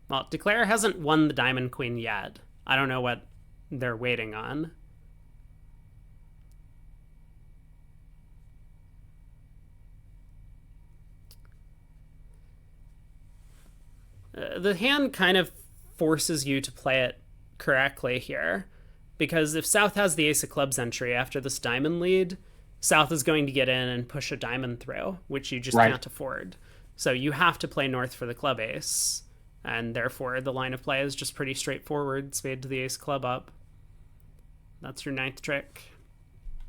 Well, Declare hasn't won the Diamond Queen yet. I don't know what they're waiting on. The hand kind of forces you to play it correctly here, because if South has the Ace of Clubs entry after this diamond lead, South is going to get in and push a diamond through, which you just can't afford. So you have to play North for the club ace, and therefore the line of play is just pretty straightforward. Spade to the ace, club up. That's your 9th trick.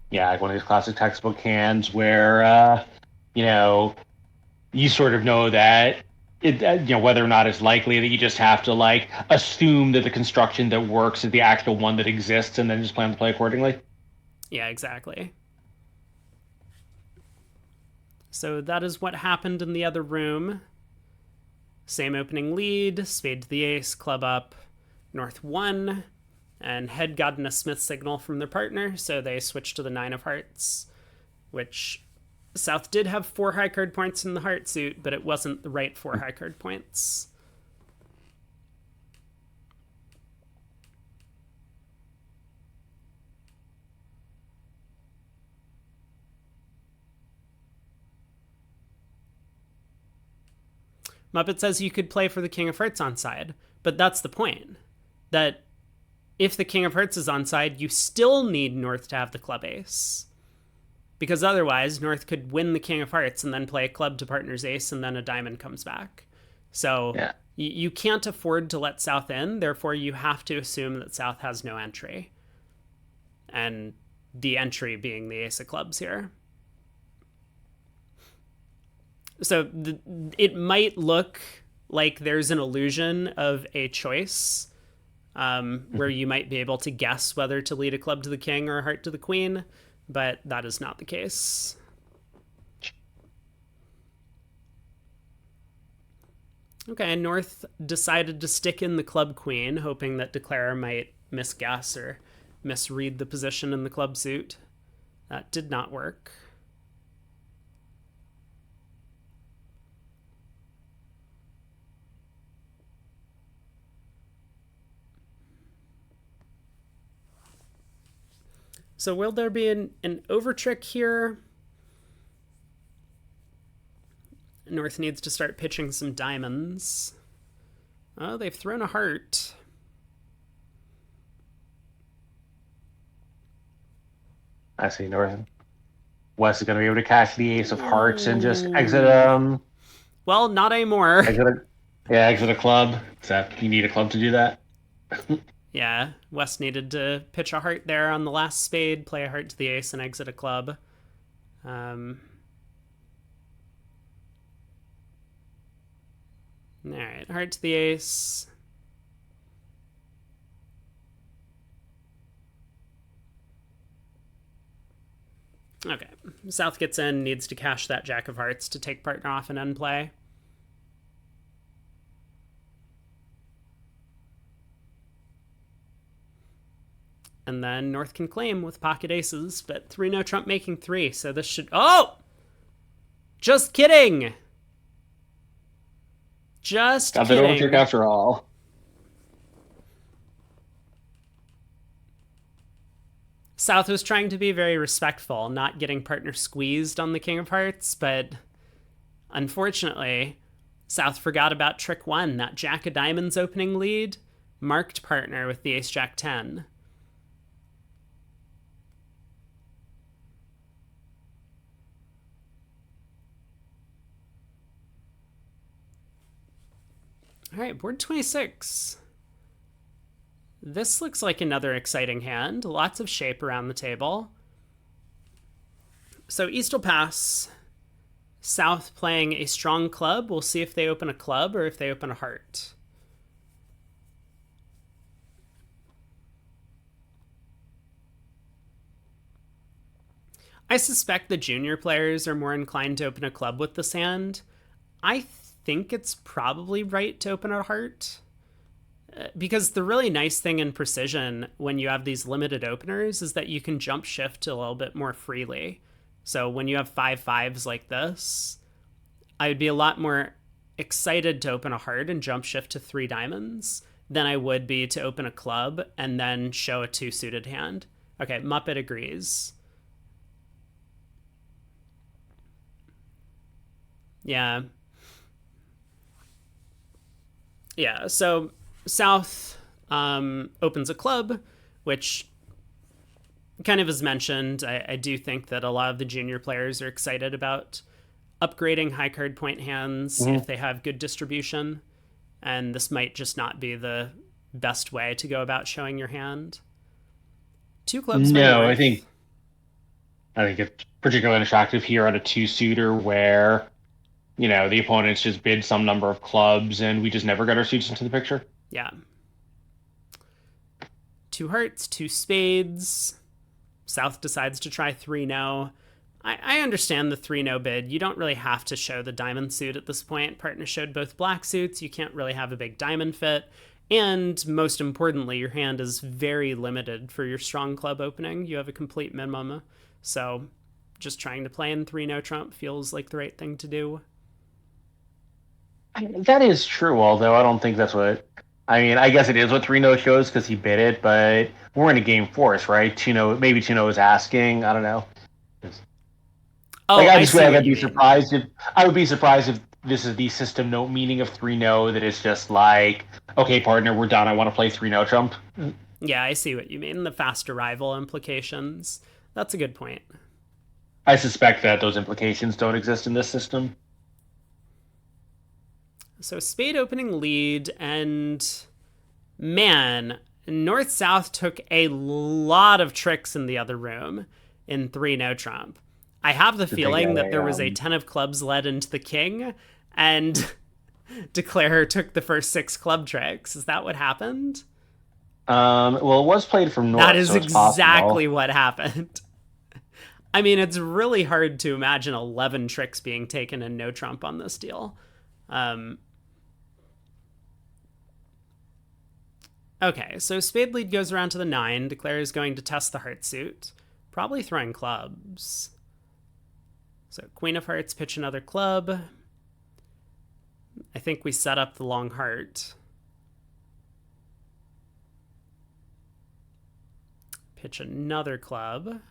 Yeah, like one of these classic textbook hands where, you sort of know that whether or not it's likely, that you just have to assume that the construction that works is the actual one that exists, and then just plan to play accordingly. Yeah, exactly. So that is what happened in the other room. Same opening lead, spade to the ace, club up, North 1, and had gotten a Smith signal from their partner, so they switched to the 9 of hearts, which South did have 4 high card points in the heart suit, but it wasn't the right 4 high card points. Muppet says you could play for the King of Hearts on side, but that's the point. That if the King of Hearts is on side, you still need North to have the club ace. Because otherwise, North could win the King of Hearts and then play a club to partner's ace, and then a diamond comes back. So you can't afford to let South in, therefore you have to assume that South has no entry. And the entry being the ace of clubs here. So it might look like there's an illusion of a choice where you might be able to guess whether to lead a club to the king or a heart to the queen, but that is not the case. Okay, North decided to stick in the club queen, hoping that Declare might misguess or misread the position in the club suit. That did not work. So will there be an overtrick here? North needs to start pitching some diamonds. Oh, they've thrown a heart. I see. North. West is going to be able to catch the ace of hearts and just exit. Well, not anymore. Exit a club. Except you need a club to do that. Yeah, West needed to pitch a heart there on the last spade, play a heart to the ace, and exit a club. Alright, heart to the ace. Okay, South gets in, needs to cash that jack of hearts to take partner off and end play. And then North can claim with pocket aces, but 3-0 Trump making 3, so this should... Oh! Just kidding! Just kidding. Got that overtrick after all. South was trying to be very respectful, not getting partner squeezed on the King of Hearts, but unfortunately, South forgot about trick one, that Jack of Diamonds opening lead, marked partner with the Ace Jack 10. All right, board 26. This looks like another exciting hand. Lots of shape around the table. So East will pass. South playing a strong club. We'll see if they open a club or if they open a heart. I suspect the junior players are more inclined to open a club with this hand. I think it's probably right to open a heart. Because the really nice thing in precision when you have these limited openers is that you can jump shift a little bit more freely. So when you have 5/5s like this, I would be a lot more excited to open a heart and jump shift to 3 diamonds than I would be to open a club and then show a 2-suited hand. Okay, Muppet agrees. Yeah. Yeah, so South opens a club, which kind of as mentioned, I do think that a lot of the junior players are excited about upgrading high card point hands if they have good distribution. And this might just not be the best way to go about showing your hand. 2 clubs. No, I think it's particularly attractive here on a 2-suiter where, the opponents just bid some number of clubs and we just never got our suits into the picture. Yeah. 2 hearts, 2 spades. South decides to try 3-no. I understand the 3-no bid. You don't really have to show the diamond suit at this point. Partner showed both black suits. You can't really have a big diamond fit. And most importantly, your hand is very limited for your strong club opening. You have a complete minimum. So just trying to play in 3-no trump feels like the right thing to do. That is true, although I don't think that's what... I guess it is what 3-no shows because he bid it, but we're in a game force, right? Maybe 2-no is asking. I don't know. Oh, I'd be surprised if this is the system note meaning of 3-no, that it's just like, okay, partner, we're done. I want to play 3-no trump. Yeah, I see what you mean. The fast arrival implications. That's a good point. I suspect that those implications don't exist in this system. So spade opening lead, and man, North-South took a lot of tricks in the other room in 3-no trump. I have the feeling that there was a 10 of clubs led into the king, and Declare took the first 6 club tricks. Is that what happened? Well, it was played from North. That is so exactly what happened. I mean, it's really hard to imagine 11 tricks being taken and no trump on this deal. Okay, so spade lead goes around to the 9. Declare is going to test the heart suit. Probably throwing clubs. So queen of hearts, pitch another club. I think we set up the long heart. Pitch another club.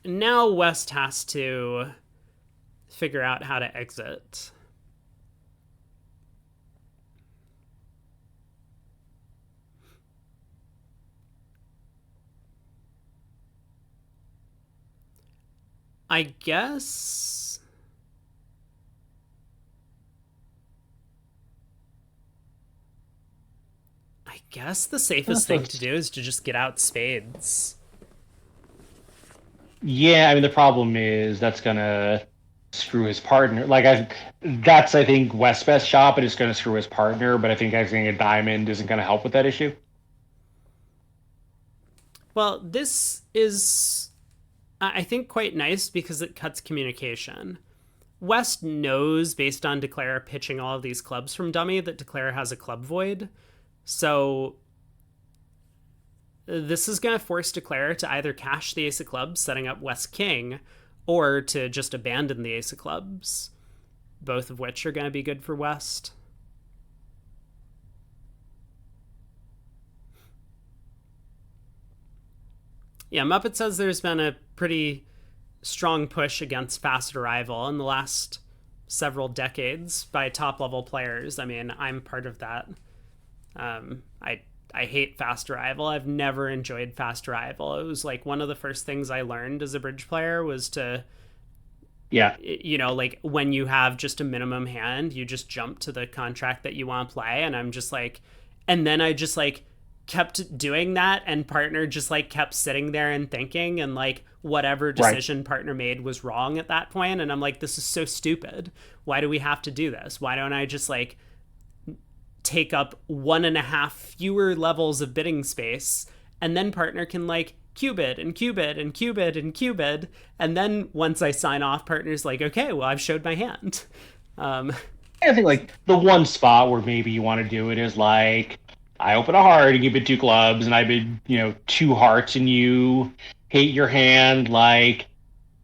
Now West has to figure out how to exit. I guess the safest thing to do is to just get out spades. Yeah, the problem is that's gonna screw his partner. That's I think West's best shot, but it's gonna screw his partner. But I think exiting a diamond isn't gonna help with that issue. Well, this is, I think, quite nice because it cuts communication. West knows, based on Declare pitching all of these clubs from dummy, that Declare has a club void. So this is going to force Declare to either cash the ace of clubs, setting up West king, or to just abandon the ace of clubs. both of which are going to be good for West. Yeah, Muppet says there's been a pretty strong push against fast arrival in the last several decades by top level players. I mean, I'm part of that. I hate fast arrival. I've never enjoyed fast arrival. It was like one of the first things I learned as a bridge player was to, Yeah. like when you have just a minimum hand, you just jump to the contract that you want to play. And I'm just like, and then I just like kept doing that, and partner just like kept sitting there and thinking, and like whatever decision partner made was wrong at that point. And I'm like, this is so stupid. Why do we have to do this? Why don't I just like take up 1.5 fewer levels of bidding space, and then partner can like qubit and qubit and qubit and qubit, and then once I sign off, partner's like, okay, well, I've showed my hand. I think like the one spot where maybe you want to do it is like I open a heart and you bid 2 clubs, and I bid 2 hearts, and you hate your hand. Like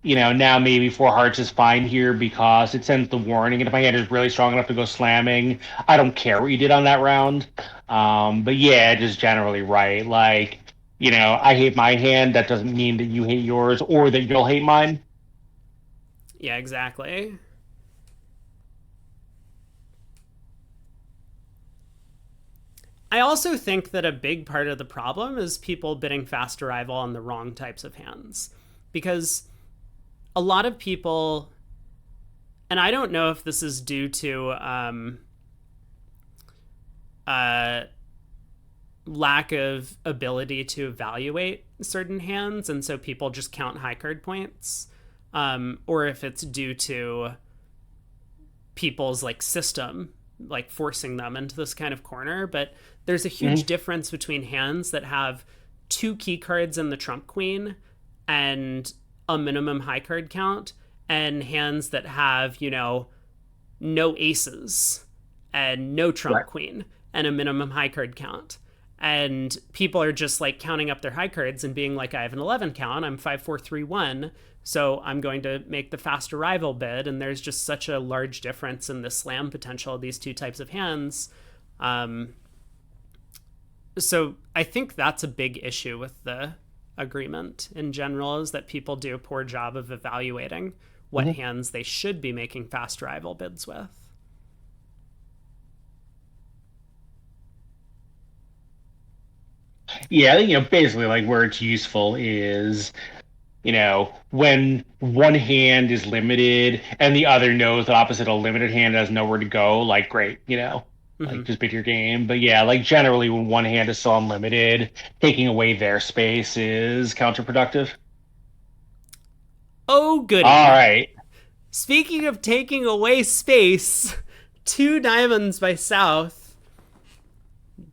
now maybe 4 hearts is fine here because it sends the warning. And if my hand is really strong enough to go slamming, I don't care what you did on that round. But yeah, just generally right. Like, I hate my hand. That doesn't mean that you hate yours or that you'll hate mine. Yeah, exactly. I also think that a big part of the problem is people bidding fast arrival on the wrong types of hands. Because a lot of people, and I don't know if this is due to lack of ability to evaluate certain hands, and so people just count high card points, or if it's due to people's like system like forcing them into this kind of corner. But there's a huge difference between hands that have 2 key cards in the trump queen and a minimum high card count, and hands that have no aces and no trump queen and a minimum high card count. And people are just like counting up their high cards and being like, I have an 11 count, I'm 5-4-3-1, so I'm going to make the fast arrival bid. And there's just such a large difference in the slam potential of these 2 types of hands. So I think that's a big issue with the agreement in general, is that people do a poor job of evaluating what hands they should be making fast arrival bids with. Yeah, I think basically like where it's useful is when one hand is limited and the other knows that opposite a limited hand has nowhere to go, like great, like just pick your game. But yeah, like generally when one hand is so unlimited, taking away their space is counterproductive. Oh, goody. All right. Speaking of taking away space, 2 diamonds by South,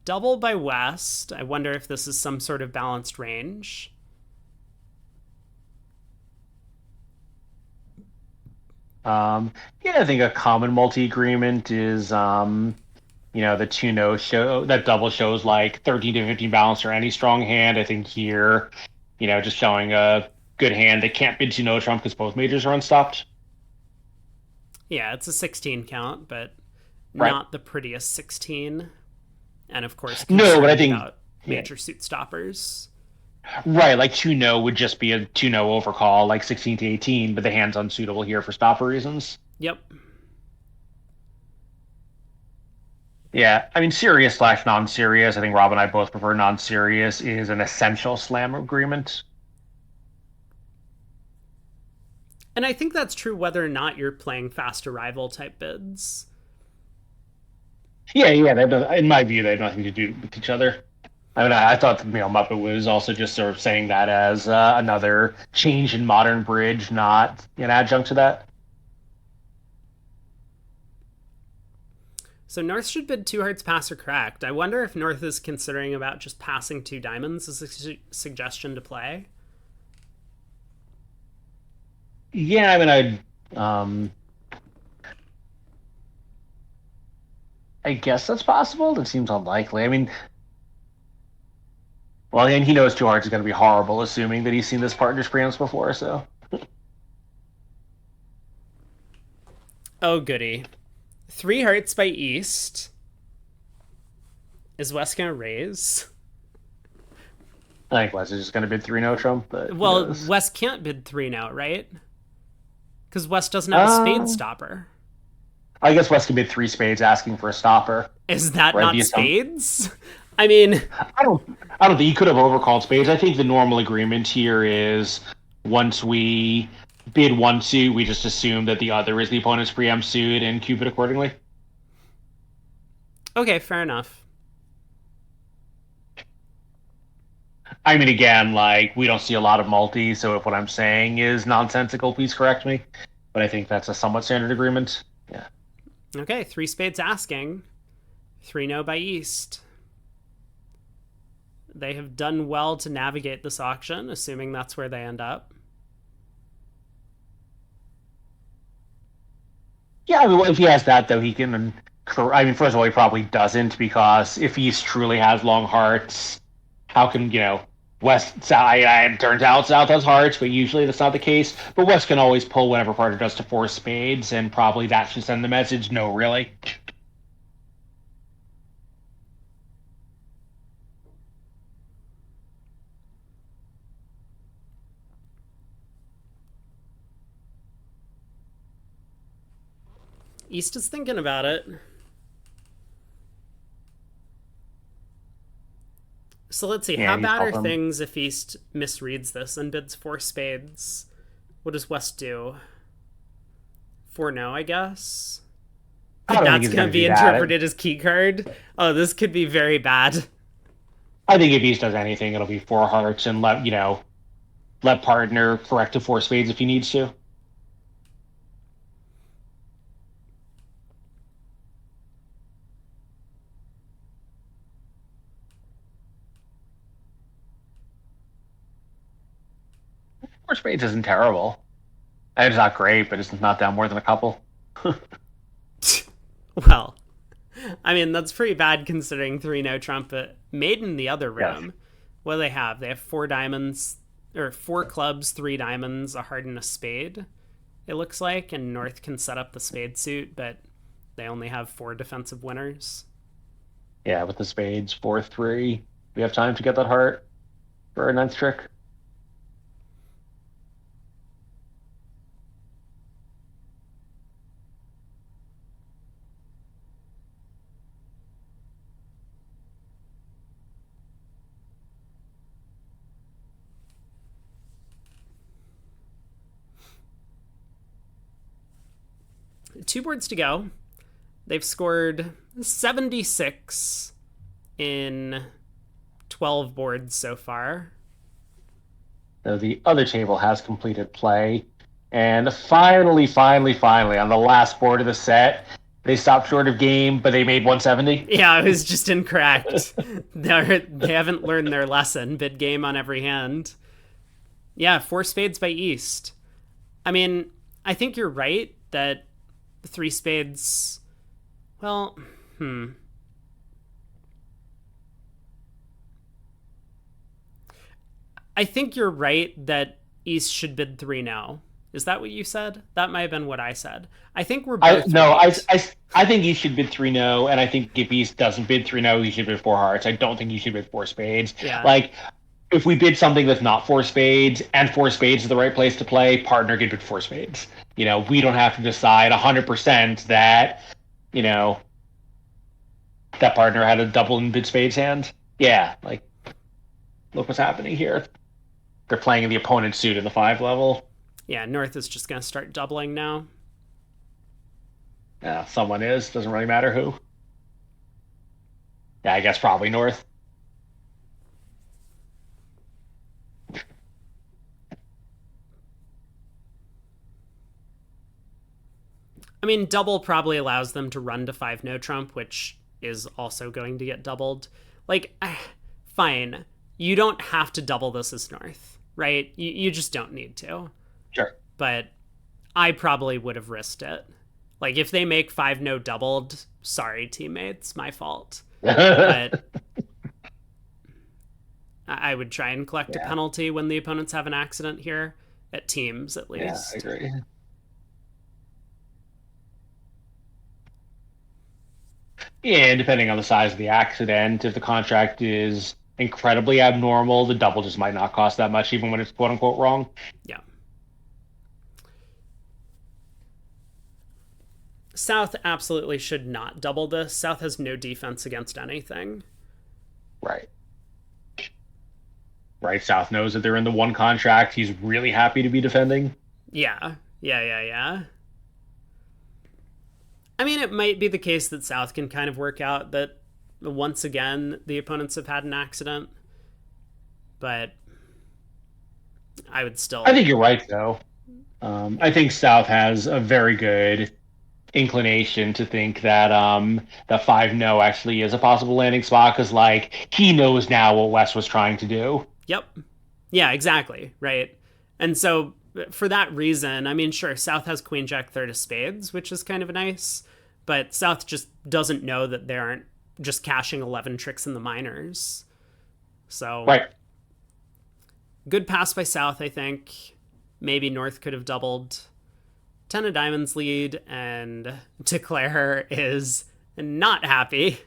double by West. I wonder if this is some sort of balanced range. Yeah, I think a common multi-agreement is the 2-no show that double shows like 13 to 15 balance or any strong hand. I think here, just showing a good hand that can't bid 2-no trump because both majors are unstopped. Yeah, it's a 16 count, but not the prettiest 16. And of course, no, but I think about major suit stoppers. Right, like 2-no would just be a 2-no overcall, like 16 to 18, but the hand's unsuitable here for stopper reasons. Yep. Yeah, I mean, serious / non-serious. I think Rob and I both prefer non-serious is an essential slam agreement. And I think that's true whether or not you're playing fast arrival type bids. Yeah, in my view, they have nothing to do with each other. I mean, I thought Muppet was also just sort of saying that as another change in modern bridge, not an adjunct to that. So North should bid 2 hearts pass or cracked. I wonder if North is considering about just passing 2 diamonds as a suggestion to play. Yeah, I mean, I guess that's possible. It seems unlikely. I mean, well, and he knows 2 hearts is going to be horrible, assuming that he's seen this partner's preempts before, so. Oh, goody. 3 hearts by East. Is West going to raise? I think West is just going to bid 3 no Trump, but who Well, knows? West can't bid 3 now, right? Because West doesn't have a spade Uh, stopper. I guess West can bid 3 spades asking for a stopper, Is that right? not spades? I mean, I don't I don't think he could have overcalled spades. I think the normal agreement here is once we bid one suit, we just assume that the other is the opponent's preempt suit and cube it accordingly. okay, fair enough. I mean, again, like we don't see a lot of multi, so if what I'm saying is nonsensical, please correct me. But I think that's a somewhat standard agreement. Yeah. Okay, 3 spades asking. 3 no by East. They have done well to navigate this auction, assuming that's where they end up. Yeah, I mean, well, if he has that, though, he can. I mean, first of all, he probably doesn't because if he truly has long hearts, how can West side? It turns out South has hearts, but usually that's not the case. But West can always pull whatever partner does to 4 spades, and probably that should send the message. No, really. East is thinking about it. So let's see. Yeah, How he's bad are helping. things if East misreads this and bids 4 spades? What does West do? 4 no, I guess. I don't think That's he's going going to to be do that. interpreted as key card. Oh, this could be very bad. I think if East does anything, it'll be 4 hearts and let partner correct to 4 spades if he needs to. 4 spades isn't terrible. It's not great, but it's not down more than a couple. Well, I mean, that's pretty bad considering 3 no trumpet. Made in the other Yes. room. What do they have? They have 4 diamonds, or 4 clubs, 3 diamonds, a heart, and a spade, it looks like. And North can set up the spade suit, but they only have 4 defensive winners. Yeah, with the spades, 4-3. We have time to get that heart for our ninth trick. Two boards to go. They've scored 76 in 12 boards so far. So the other table has completed play. And finally, on the last board of the set, they stopped short of game, but they made 170. Yeah, I was just incorrect. They haven't learned their lesson. Bid game on every hand. Yeah, 4 spades by East. I mean, I think you're right that 3 spades. Well, I think you're right that East should bid 3 now. Is that what you said? That might have been what I said. I think we're I both no, right. I think he should bid 3 no, and I think if he doesn't bid 3 no, he should bid 4 hearts. I don't think he should bid 4 spades. Yeah. Like if we bid something that's not 4 spades and 4 spades is the right place to play, partner could bid 4 spades. We don't have to decide 100% that you know that partner had a double in bid spades hand. Yeah, like look what's happening here. They're playing in the opponent's suit in the 5 level. Yeah, North is just going to start doubling now. Yeah, someone is. Doesn't really matter who. Yeah, I guess probably North. I mean, double probably allows them to run to 5 no trump, which is also going to get doubled. Like, fine. You don't have to double this as North, right? You just don't need to. Sure. But I probably would have risked it. Like, if they make 5 no doubled, sorry, teammates, my fault. But I would try and collect a penalty when the opponents have an accident here, at teams at least. Yeah, I agree. And depending on the size of the accident, if the contract is incredibly abnormal, the double just might not cost that much, even when it's quote unquote wrong. Yeah. South absolutely should not double this. South has no defense against anything. Right. Right. South knows that they're in the one contract. He's really happy to be defending. Yeah. Yeah. I mean, it might be the case that South can kind of work out that once again the opponents have had an accident, but I would still. I think you're right, though. I think South has a very good inclination to think that the 5 no actually is a possible landing spot because like he knows now what West was trying to do. Yep. Yeah, exactly. Right. And so for that reason, I mean, sure, South has Queen Jack third of spades, which is kind of nice, but South just doesn't know that they aren't just cashing 11 tricks in the minors. So Right. good pass by South, I think. Maybe North could have doubled. 10 of diamonds lead, and Declare is not happy.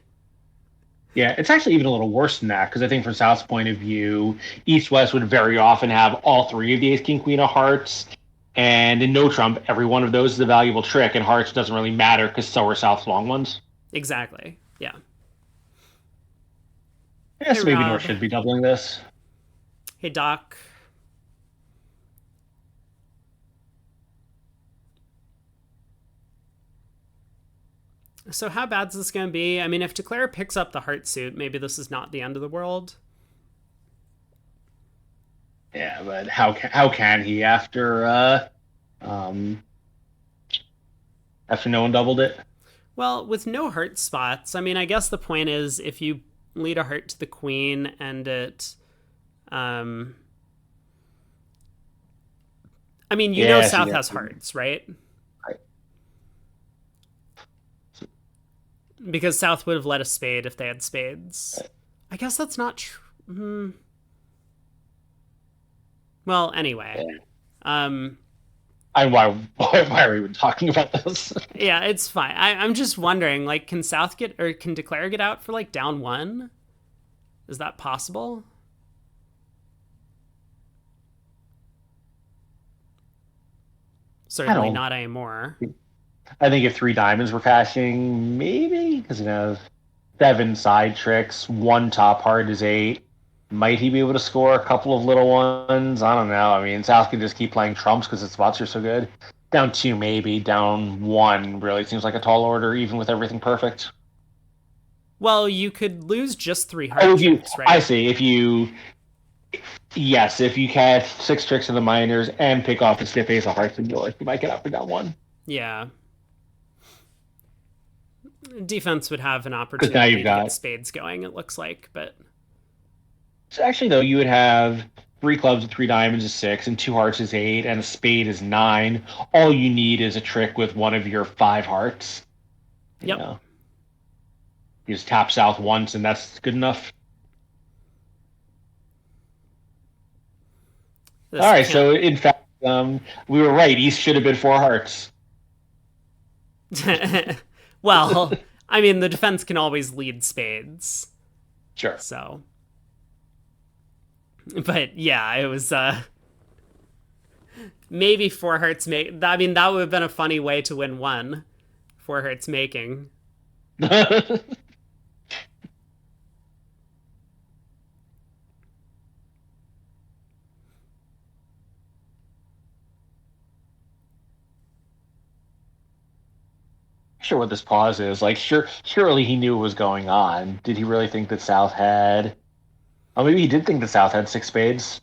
Yeah, it's actually even a little worse than that because I think from South's point of view, East West would very often have all three of the Ace King Queen of Hearts, and in No Trump, every one of those is a valuable trick, and Hearts doesn't really matter because so are South's long ones. Exactly. Yeah. Yeah, Hey, so maybe Rob. North should be doubling this. Hey, Doc. So how bad is this going to be? I mean, if Declare picks up the heart suit, maybe this is not the end of the world. Yeah, but how can he um after no one doubled it? Well, with no heart spots, I mean, I guess the point is if you lead a heart to the queen and it, um, I mean, you know, Yes, South yeah. has hearts, right? Right. Because South would have let a spade if they had spades. I guess that's not true. Well, anyway, Yeah. um, And why are we even talking about this? yeah, it's fine. I'm just wondering, like, can South get or can Declare get out for like down one? Is that possible? I Certainly don't. not anymore. I think if 3 diamonds were cashing, maybe because 7 side tricks, one top heart is 8. Might he be able to score a couple of little ones? I don't know. I mean, South can just keep playing trumps because its spots are so good. Down 2, maybe. Down 1 really seems like a tall order, even with everything perfect. Well, you could lose just 3 Oh, heart if you, tricks, I right? see. Yes, if you catch 6 tricks in the minors and pick off the stiff ace of hearts and yours, you might get up or down 1. Yeah. Defense would have an Because now opportunity you've to get got. spades going, it looks like, but So actually, though, you would have 3 clubs and 3 diamonds is 6, and 2 hearts is 8, and a spade is 9. All you need is a trick with one of your 5 hearts. You yep. know, you just tap south once, and that's good enough. All This right, can't. so in fact, we were right. East should have been 4 hearts. Well, I mean, the defense can always lead spades. Sure. So, but yeah, it was maybe 4 hearts make. I mean, that would have been a funny way to win one. 4 hearts making. Sure, what this pause is like. Surely he knew what was going on. Did he really think that South had? Oh, maybe he did think that South had 6 spades.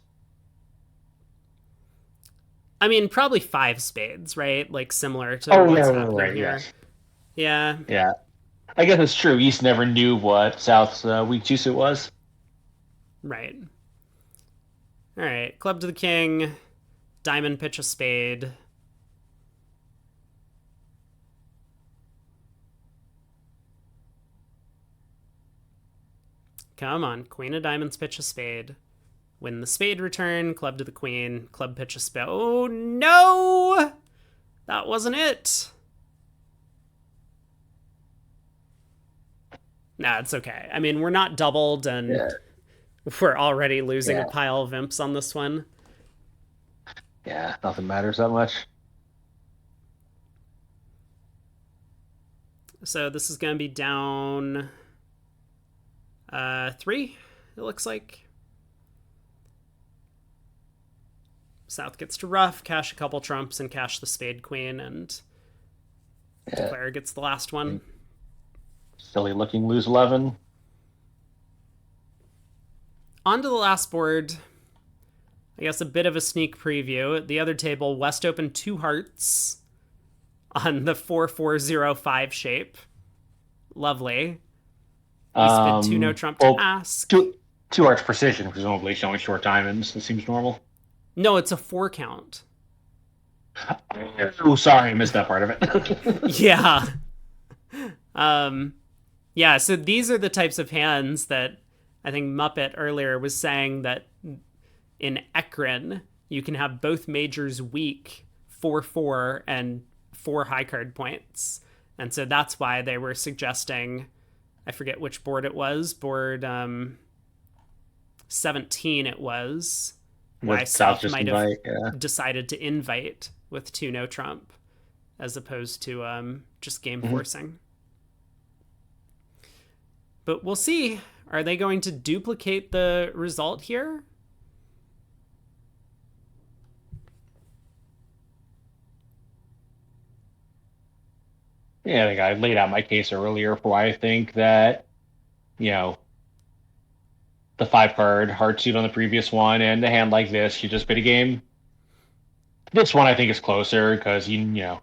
I mean, probably 5 spades, right? Like similar to Oh, what's happening right. here. Yes. Yeah, Yeah. I guess it's true. East never knew what South's weak juice it was. right. All right, club to the king, diamond pitch a spade. Come on, queen of diamonds pitch a spade. Win the spade return, club to the queen, club pitch a spade. Oh no! That wasn't it. Nah, it's okay. I mean, we're not doubled, and Yeah, we're already losing a yeah, pile of imps on this one. yeah. Nothing matters that much. So this is going to be down 3, it looks like. South gets to ruff, cash a couple trumps, and cash the spade queen, and Yeah. declare gets the last one. Silly looking lose 11. On to the last board. I guess a bit of a sneak preview. At the other table, West opened 2 hearts on the 4405 shape. Lovely. East bid 2 no trump to Well, ask. two arch precision, presumably showing short diamonds. That seems normal. No, it's a 4 count. Oh, sorry, I missed that part of it. Yeah. Um, yeah, so these are the types of hands that I think Muppet earlier was saying that in Ekron, you can have both majors weak 4-4 and 4 high card points. And so that's why they were suggesting, I forget which board it was, board 17 it was, why With South South just might have invite, yeah. decided to invite with 2 no trump as opposed to just game Mm-hmm. forcing. But we'll see. Are they going to duplicate the result here? Yeah, I think I laid out my case earlier for why I think that, you know, the 5 card hard suit on the previous one and a hand like this, you just bid a game. This one I think is closer because you know,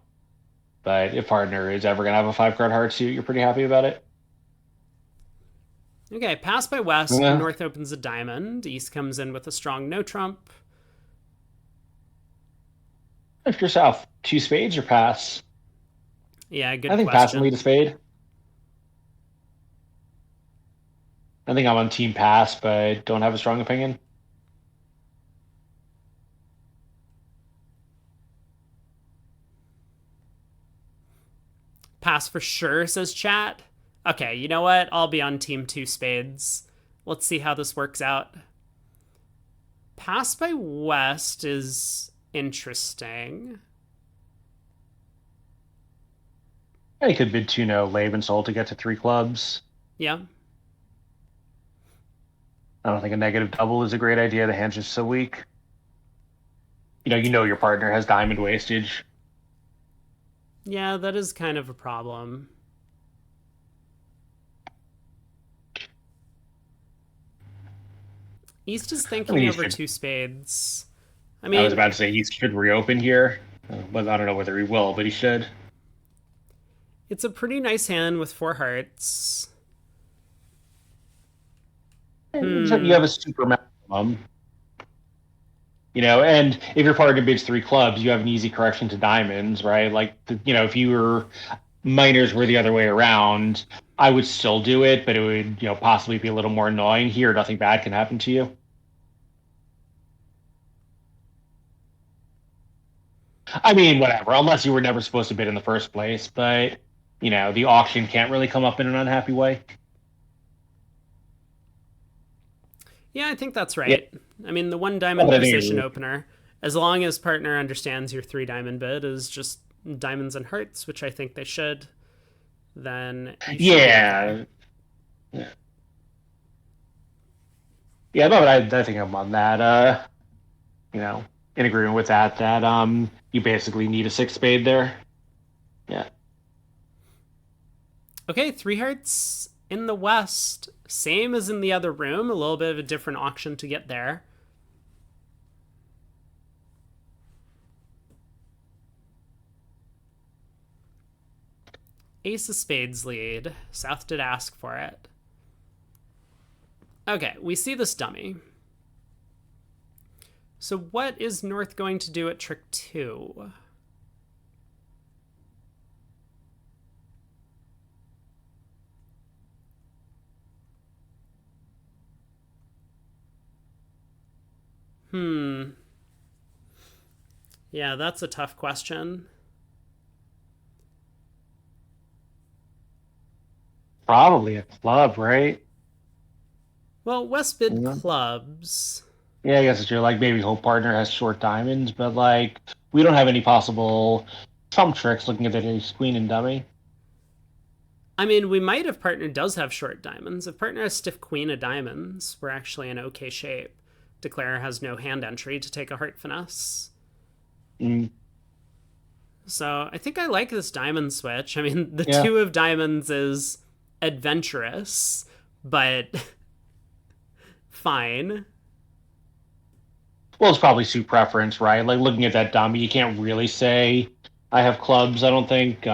but if partner is ever gonna have a 5 card hard suit, you're pretty happy about it. Okay, pass by West. Yeah. North opens a diamond. East comes in with a strong no trump. If you're South, 2 spades or pass? Yeah, good I think pass and lead a question. spade. I think I'm on team pass, but don't have a strong opinion. Pass for sure, says chat. Okay, you know what? I'll be on team 2 spades. Let's see how this works out. Pass by West is interesting. I could bid 2-no, lave and soul to get to 3 clubs. Yeah. I don't think a negative double is a great idea. The hand's just so weak. You know your partner has diamond wastage. Yeah, that is kind of a problem. East is I mean, thinking over 2 spades. I I was mean, about to say he should reopen here, but I don't know whether he will, but he should. it's a pretty nice hand with 4 hearts. You have a super maximum. And if your partner bids 3 clubs, you have an easy correction to diamonds, right? Like, if your minors were the other way around, I would still do it, but it would, possibly be a little more annoying. Here, nothing bad can happen to you. I mean, whatever, unless you were never supposed to bid in the first place, but, the auction can't really come up in an unhappy way. Yeah, I think that's Yeah, right. I mean, the 1 diamond but I position think opener, as long as partner understands your 3 diamond bid is just diamonds and hearts, which I think they should, then you should be okay. yeah. Yeah, no, but I think I'm on that. In agreement with that. That you basically need a 6 spade there. Yeah. Okay, 3 hearts in the West. Same as in the other room, a little bit of a different auction to get there. Ace of Spades lead. South did ask for it. Okay, we see this dummy. So what is North going to do at trick 2? Yeah, that's a tough question. Probably a club, right? Well, West bid Yeah, clubs. yeah, I guess it's true. Like maybe Hope Partner has short diamonds, but like we don't have any possible trump tricks looking at the ace queen and dummy. I mean, we might if partner does have short diamonds. If partner has stiff queen of diamonds, we're actually in okay shape. Declare has no hand entry to take a heart finesse. Mm, So I think I like this diamond switch. I mean, the yeah. two of diamonds is adventurous, but fine. Well, it's probably suit preference, right? Like looking at that dummy, you can't really say I have clubs. I don't think.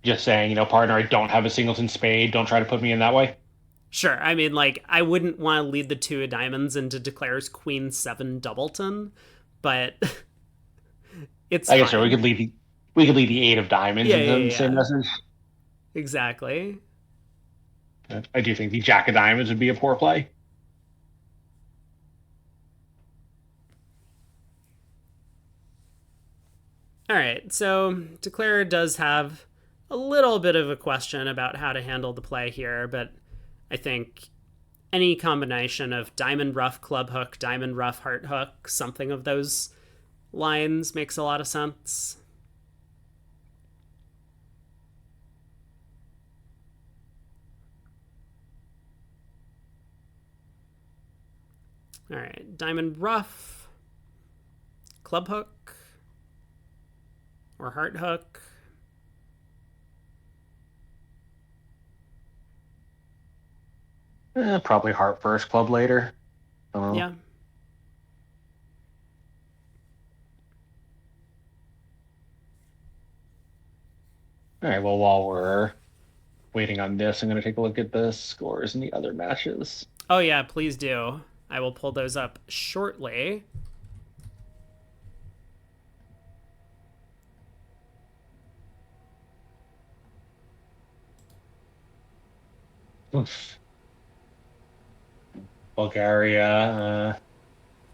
Just saying, partner, I don't have a singleton spade. Don't try to put me in that way. Sure. I mean, like, I wouldn't want to lead the two of diamonds into Declare's Queen 7 Doubleton, but it's I guess so. We fine. could leave the eight of diamonds Yeah, into yeah, the same yeah. message. Exactly. I do think the jack of diamonds would be a poor play. All right. So Declare does have a little bit of a question about how to handle the play here, but I think any combination of diamond rough club hook, diamond rough heart hook, something of those lines makes a lot of sense. All right, diamond rough, club hook, or heart hook. Probably heart first, club later. Yeah. All right. Well, while we're waiting on this, I'm going to take a look at the scores in the other matches. Oh, yeah, please do. I will pull those up shortly. Oof. Bulgaria.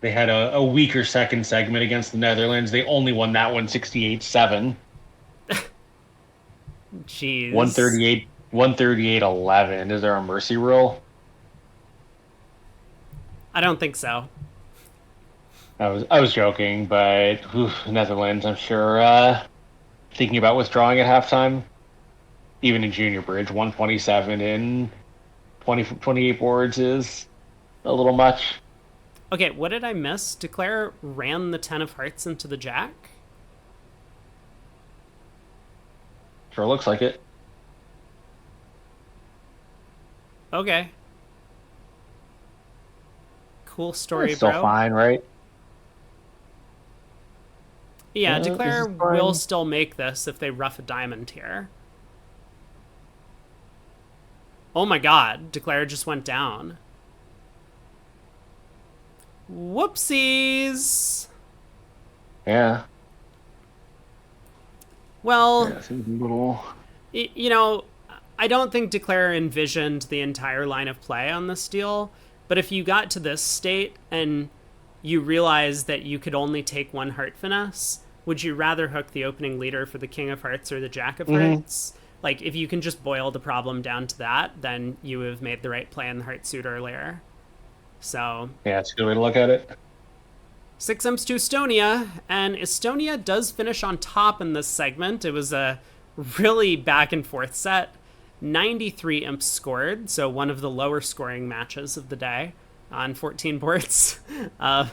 They had a weaker second segment against the Netherlands. They only won that one 68-7. Jeez. 138-11. Is there a mercy rule? I don't think so. I was joking, but Netherlands, I'm sure, thinking about withdrawing at halftime. Even in junior bridge, 127 in 28 boards is a little much. Okay, what did I miss? Declare ran the 10 of hearts into the jack? Sure looks like it. Okay. Cool It's story, still bro. fine, right? Yeah, This Declare is will fine. still make this if they rough a diamond here. Oh my god, Declare just went down. Whoopsies! Yeah. Well, Yeah, seems a little. you know, I don't think Declare envisioned the entire line of play on this deal, but if you got to this state and you realized that you could only take one heart finesse, would you rather hook the opening leader for the King of Hearts or the Jack of Mm-hmm. Hearts? Like, if you can just boil the problem down to that, then you have made the right play in the heart suit earlier. So, Yeah, it's a good way to look at it. 6 imps to Estonia, and Estonia does finish on top in this segment. It was a really back and forth set. 93 imps scored, so one of the lower scoring matches of the day on 14 boards. Uh,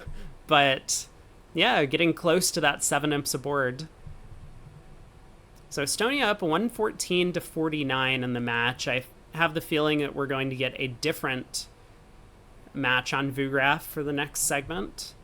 but yeah, getting close to that 7 imps aboard. So Estonia up 114 to 49 in the match. I have the feeling that we're going to get a different match on VuGraph for the next segment.